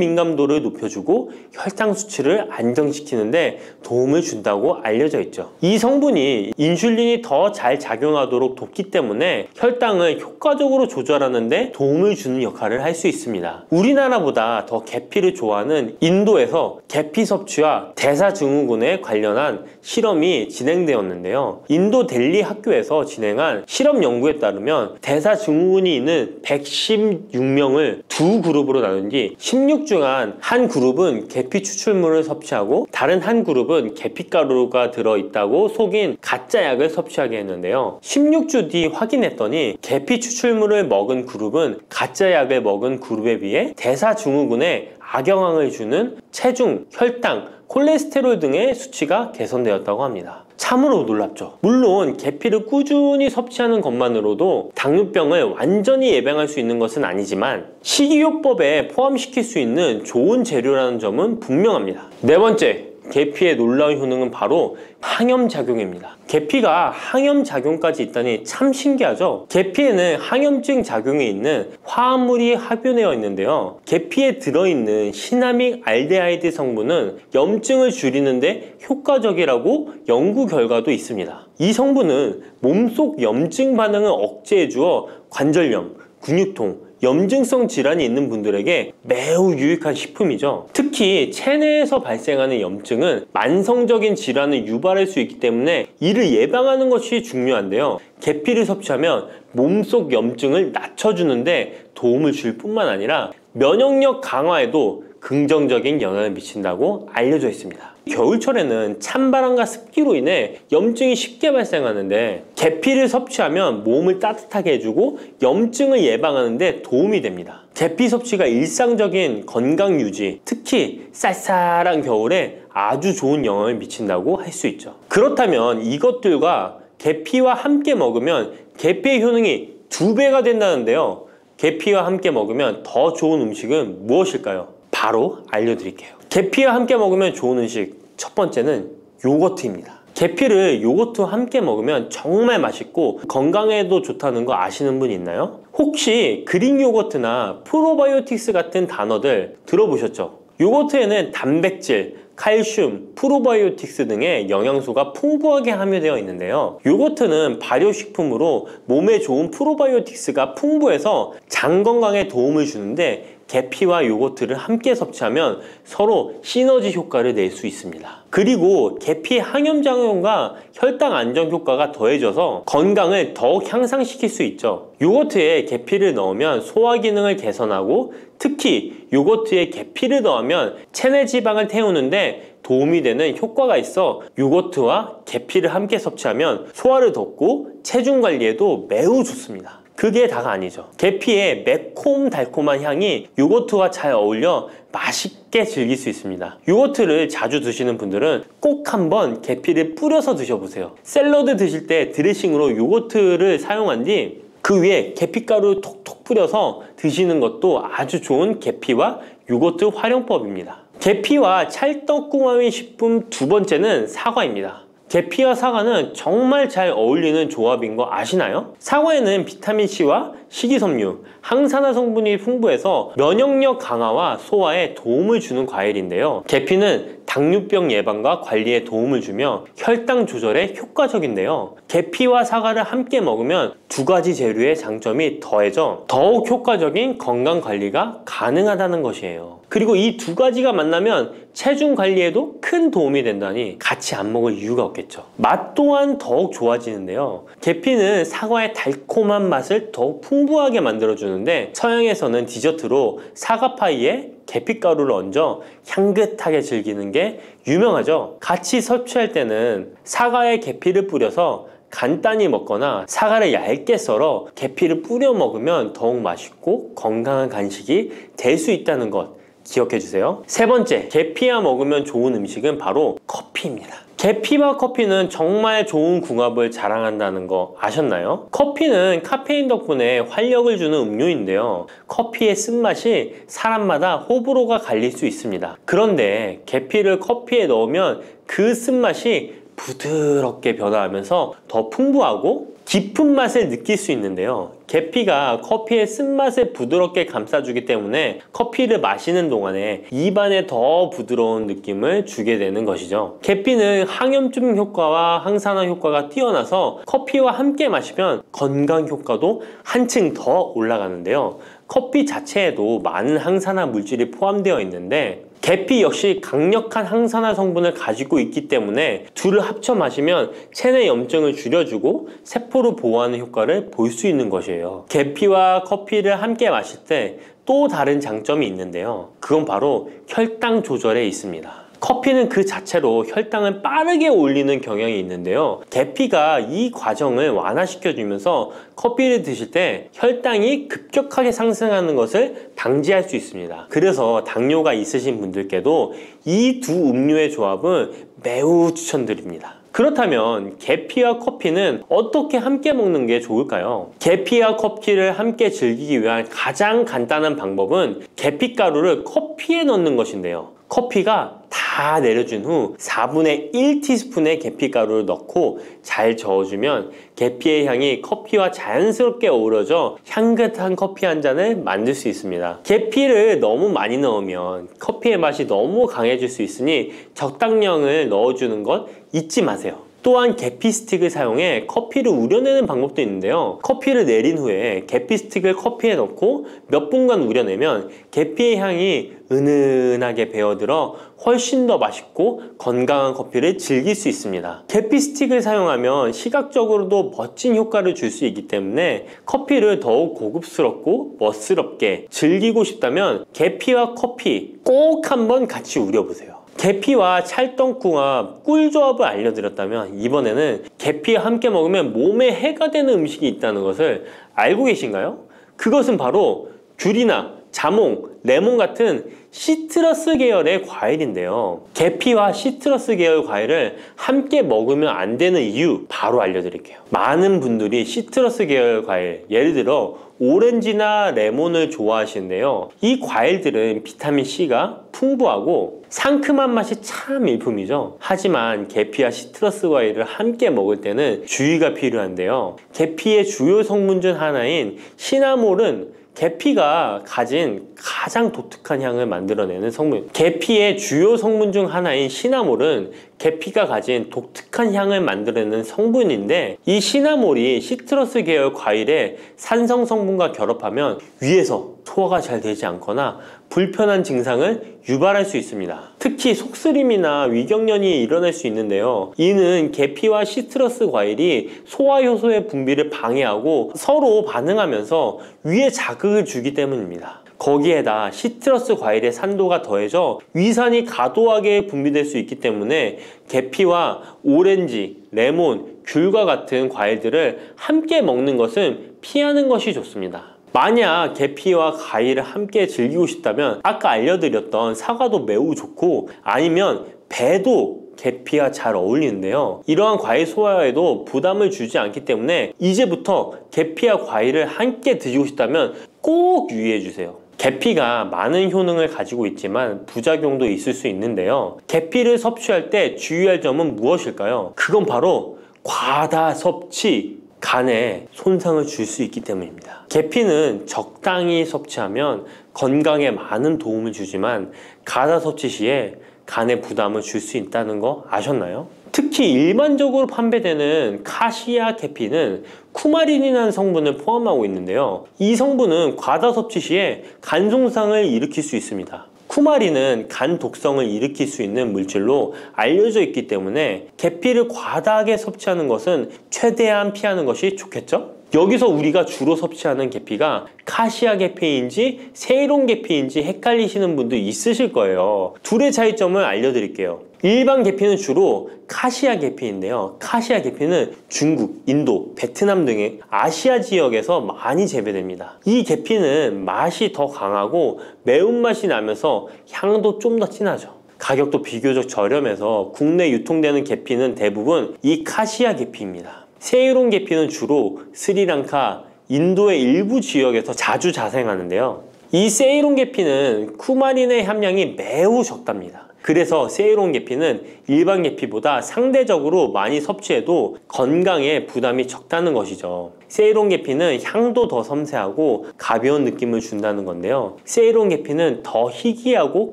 민감도를 높여주고 혈당 수치를 안정시키는데 도움을 준다고 알려져 있죠. 이 성분이 인슐린이 더 잘 작용하도록 돕기 때문에 혈당을 효과적으로 조절하는데 도움을 주는 역할을 할 수 있습니다. 우리나라보다 더 계피를 좋아하는 인도에서 계피 섭취와 대사증후군에 관련한 실험이 진행되었는데요. 인도 델리 학교에서 진행한 실험 연구에 따르면 대사증후군이 있는 116명을 두 그룹으로 나눈 뒤 16주간 한 그룹은 계피 추출물을 섭취하고 다른 한 그룹은 계피가루가 들어있다고 속인 가짜 약을 섭취하게 했는데요. 16주 뒤 확인했더니 계피 추출물을 먹은 그룹은 가짜 약을 먹은 그룹에 비해 대사증후군에 악영향을 주는 체중, 혈당, 콜레스테롤 등의 수치가 개선되었다고 합니다. 참으로 놀랍죠. 물론 계피를 꾸준히 섭취하는 것만으로도 당뇨병을 완전히 예방할 수 있는 것은 아니지만 식이요법에 포함시킬 수 있는 좋은 재료라는 점은 분명합니다. 네 번째, 계피의 놀라운 효능은 바로 항염작용입니다. 계피가 항염작용까지 있다니 참 신기하죠? 계피에는 항염증 작용이 있는 화합물이 함유되어 있는데요. 계피에 들어있는 시나믹 알데하이드 성분은 염증을 줄이는데 효과적이라고 연구 결과도 있습니다. 이 성분은 몸속 염증 반응을 억제해 주어 관절염, 근육통, 염증성 질환이 있는 분들에게 매우 유익한 식품이죠. 특히 체내에서 발생하는 염증은 만성적인 질환을 유발할 수 있기 때문에 이를 예방하는 것이 중요한데요. 계피를 섭취하면 몸속 염증을 낮춰주는데 도움을 줄 뿐만 아니라 면역력 강화에도 긍정적인 영향을 미친다고 알려져 있습니다. 겨울철에는 찬바람과 습기로 인해 염증이 쉽게 발생하는데 계피를 섭취하면 몸을 따뜻하게 해주고 염증을 예방하는 데 도움이 됩니다. 계피 섭취가 일상적인 건강 유지, 특히 쌀쌀한 겨울에 아주 좋은 영향을 미친다고 할 수 있죠. 그렇다면 이것들과 계피와 함께 먹으면 계피의 효능이 2배가 된다는데요. 계피와 함께 먹으면 더 좋은 음식은 무엇일까요? 바로 알려드릴게요. 계피와 함께 먹으면 좋은 음식, 첫 번째는 요거트입니다. 계피를 요거트와 함께 먹으면 정말 맛있고 건강에도 좋다는 거 아시는 분 있나요? 혹시 그릭 요거트나 프로바이오틱스 같은 단어들 들어보셨죠? 요거트에는 단백질, 칼슘, 프로바이오틱스 등의 영양소가 풍부하게 함유되어 있는데요. 요거트는 발효식품으로 몸에 좋은 프로바이오틱스가 풍부해서 장 건강에 도움을 주는데 계피와 요거트를 함께 섭취하면 서로 시너지 효과를 낼 수 있습니다. 그리고 계피의 항염작용과 혈당 안정 효과가 더해져서 건강을 더욱 향상시킬 수 있죠. 요거트에 계피를 넣으면 소화 기능을 개선하고 특히 요거트에 계피를 넣으면 체내 지방을 태우는데 도움이 되는 효과가 있어 요거트와 계피를 함께 섭취하면 소화를 돕고 체중 관리에도 매우 좋습니다. 그게 다가 아니죠. 계피의 매콤달콤한 향이 요거트와 잘 어울려 맛있게 즐길 수 있습니다. 요거트를 자주 드시는 분들은 꼭 한번 계피를 뿌려서 드셔보세요. 샐러드 드실 때 드레싱으로 요거트를 사용한 뒤 그 위에 계피가루 톡톡 뿌려서 드시는 것도 아주 좋은 계피와 요거트 활용법입니다. 계피와 찰떡궁합의 식품 두 번째는 사과입니다. 계피와 사과는 정말 잘 어울리는 조합인 거 아시나요? 사과에는 비타민C와 식이섬유, 항산화 성분이 풍부해서 면역력 강화와 소화에 도움을 주는 과일인데요. 계피는 당뇨병 예방과 관리에 도움을 주며 혈당 조절에 효과적인데요. 계피와 사과를 함께 먹으면 두 가지 재료의 장점이 더해져 더욱 효과적인 건강 관리가 가능하다는 것이에요. 그리고 이 두 가지가 만나면 체중 관리에도 큰 도움이 된다니 같이 안 먹을 이유가 없겠죠. 맛 또한 더욱 좋아지는데요. 계피는 사과의 달콤한 맛을 더욱 풍부하게 만들어주는데 서양에서는 디저트로 사과파이에 계피가루를 얹어 향긋하게 즐기는 게 유명하죠. 같이 섭취할 때는 사과에 계피를 뿌려서 간단히 먹거나 사과를 얇게 썰어 계피를 뿌려 먹으면 더욱 맛있고 건강한 간식이 될 수 있다는 것 기억해 주세요. 세 번째, 계피와 먹으면 좋은 음식은 바로 커피입니다. 계피와 커피는 정말 좋은 궁합을 자랑한다는 거 아셨나요? 커피는 카페인 덕분에 활력을 주는 음료인데요. 커피의 쓴맛이 사람마다 호불호가 갈릴 수 있습니다. 그런데 계피를 커피에 넣으면 그 쓴맛이 부드럽게 변화하면서 더 풍부하고 깊은 맛을 느낄 수 있는데요. 계피가 커피의 쓴맛을 부드럽게 감싸주기 때문에 커피를 마시는 동안에 입안에 더 부드러운 느낌을 주게 되는 것이죠. 계피는 항염증 효과와 항산화 효과가 뛰어나서 커피와 함께 마시면 건강 효과도 한층 더 올라가는데요. 커피 자체에도 많은 항산화 물질이 포함되어 있는데 계피 역시 강력한 항산화 성분을 가지고 있기 때문에 둘을 합쳐 마시면 체내 염증을 줄여주고 세포를 보호하는 효과를 볼 수 있는 것이에요. 계피와 커피를 함께 마실 때 또 다른 장점이 있는데요. 그건 바로 혈당 조절에 있습니다. 커피는 그 자체로 혈당을 빠르게 올리는 경향이 있는데요. 계피가 이 과정을 완화시켜주면서 커피를 드실 때 혈당이 급격하게 상승하는 것을 방지할 수 있습니다. 그래서 당뇨가 있으신 분들께도 이 두 음료의 조합은 매우 추천드립니다. 그렇다면 계피와 커피는 어떻게 함께 먹는 게 좋을까요? 계피와 커피를 함께 즐기기 위한 가장 간단한 방법은 계피가루를 커피에 넣는 것인데요. 커피가 다 내려준 후 4분의 1티스푼의 계피가루를 넣고 잘 저어주면 계피의 향이 커피와 자연스럽게 어우러져 향긋한 커피 한 잔을 만들 수 있습니다. 계피를 너무 많이 넣으면 커피의 맛이 너무 강해질 수 있으니 적당량을 넣어주는 것 잊지 마세요. 또한 계피 스틱을 사용해 커피를 우려내는 방법도 있는데요. 커피를 내린 후에 계피 스틱을 커피에 넣고 몇 분간 우려내면 계피의 향이 은은하게 배어들어 훨씬 더 맛있고 건강한 커피를 즐길 수 있습니다. 계피 스틱을 사용하면 시각적으로도 멋진 효과를 줄 수 있기 때문에 커피를 더욱 고급스럽고 멋스럽게 즐기고 싶다면 계피와 커피 꼭 한번 같이 우려보세요. 계피와 찰떡궁합 꿀조합을 알려드렸다면 이번에는 계피와 함께 먹으면 몸에 해가 되는 음식이 있다는 것을 알고 계신가요? 그것은 바로 귤이나 자몽, 레몬 같은 시트러스 계열의 과일인데요. 계피와 시트러스 계열 과일을 함께 먹으면 안 되는 이유 바로 알려드릴게요. 많은 분들이 시트러스 계열 과일, 예를 들어 오렌지나 레몬을 좋아하시는데요. 이 과일들은 비타민C가 풍부하고 상큼한 맛이 참 일품이죠. 하지만 계피와 시트러스 과일을 함께 먹을 때는 주의가 필요한데요. 계피의 주요 성분 중 하나인 시나몰은 계피가 가진 가장 독특한 향을 만들어내는 성분. 계피의 주요 성분 중 하나인 시나몰은 계피가 가진 독특한 향을 만들어내는 성분인데 이 시나몰이 시트러스 계열 과일의 산성 성분과 결합하면 위에서 소화가 잘 되지 않거나 불편한 증상을 유발할 수 있습니다. 특히 속쓰림이나 위경련이 일어날 수 있는데요. 이는 계피와 시트러스 과일이 소화효소의 분비를 방해하고 서로 반응하면서 위에 자극을 주기 때문입니다. 거기에다 시트러스 과일의 산도가 더해져 위산이 과도하게 분비될 수 있기 때문에 계피와 오렌지, 레몬, 귤과 같은 과일들을 함께 먹는 것은 피하는 것이 좋습니다. 만약 계피와 과일을 함께 즐기고 싶다면 아까 알려드렸던 사과도 매우 좋고 아니면 배도 계피와 잘 어울리는데요. 이러한 과일 소화에도 부담을 주지 않기 때문에 이제부터 계피와 과일을 함께 드시고 싶다면 꼭 유의해 주세요. 계피가 많은 효능을 가지고 있지만 부작용도 있을 수 있는데요. 계피를 섭취할 때 주의할 점은 무엇일까요? 그건 바로 과다 섭취, 간에 손상을 줄 수 있기 때문입니다. 계피는 적당히 섭취하면 건강에 많은 도움을 주지만 과다 섭취 시에 간에 부담을 줄 수 있다는 거 아셨나요? 특히 일반적으로 판매되는 카시아 계피는 쿠마린이라는 성분을 포함하고 있는데요. 이 성분은 과다 섭취 시에 간 손상을 일으킬 수 있습니다. 쿠마린은 간 독성을 일으킬 수 있는 물질로 알려져 있기 때문에 계피를 과다하게 섭취하는 것은 최대한 피하는 것이 좋겠죠? 여기서 우리가 주로 섭취하는 계피가 카시아 계피인지 세이론 계피인지 헷갈리시는 분도 있으실 거예요. 둘의 차이점을 알려드릴게요. 일반 계피는 주로 카시아 계피인데요. 카시아 계피는 중국, 인도, 베트남 등의 아시아 지역에서 많이 재배됩니다. 이 계피는 맛이 더 강하고 매운맛이 나면서 향도 좀 더 진하죠. 가격도 비교적 저렴해서 국내 유통되는 계피는 대부분 이 카시아 계피입니다. 세이론 계피는 주로 스리랑카, 인도의 일부 지역에서 자주 자생하는데요. 이 세이론 계피는 쿠마린의 함량이 매우 적답니다. 그래서 세이론 계피는 일반 계피보다 상대적으로 많이 섭취해도 건강에 부담이 적다는 것이죠. 세이론 계피는 향도 더 섬세하고 가벼운 느낌을 준다는 건데요. 세이론 계피는 더 희귀하고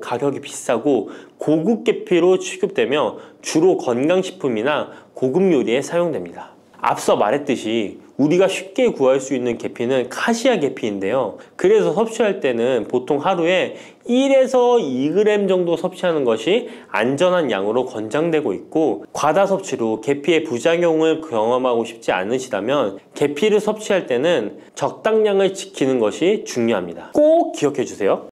가격이 비싸고 고급 계피로 취급되며 주로 건강식품이나 고급 요리에 사용됩니다. 앞서 말했듯이 우리가 쉽게 구할 수 있는 계피는 카시아 계피인데요. 그래서 섭취할 때는 보통 하루에 1에서 2g 정도 섭취하는 것이 안전한 양으로 권장되고 있고, 과다 섭취로 계피의 부작용을 경험하고 싶지 않으시다면 계피를 섭취할 때는 적당량을 지키는 것이 중요합니다. 꼭 기억해 주세요.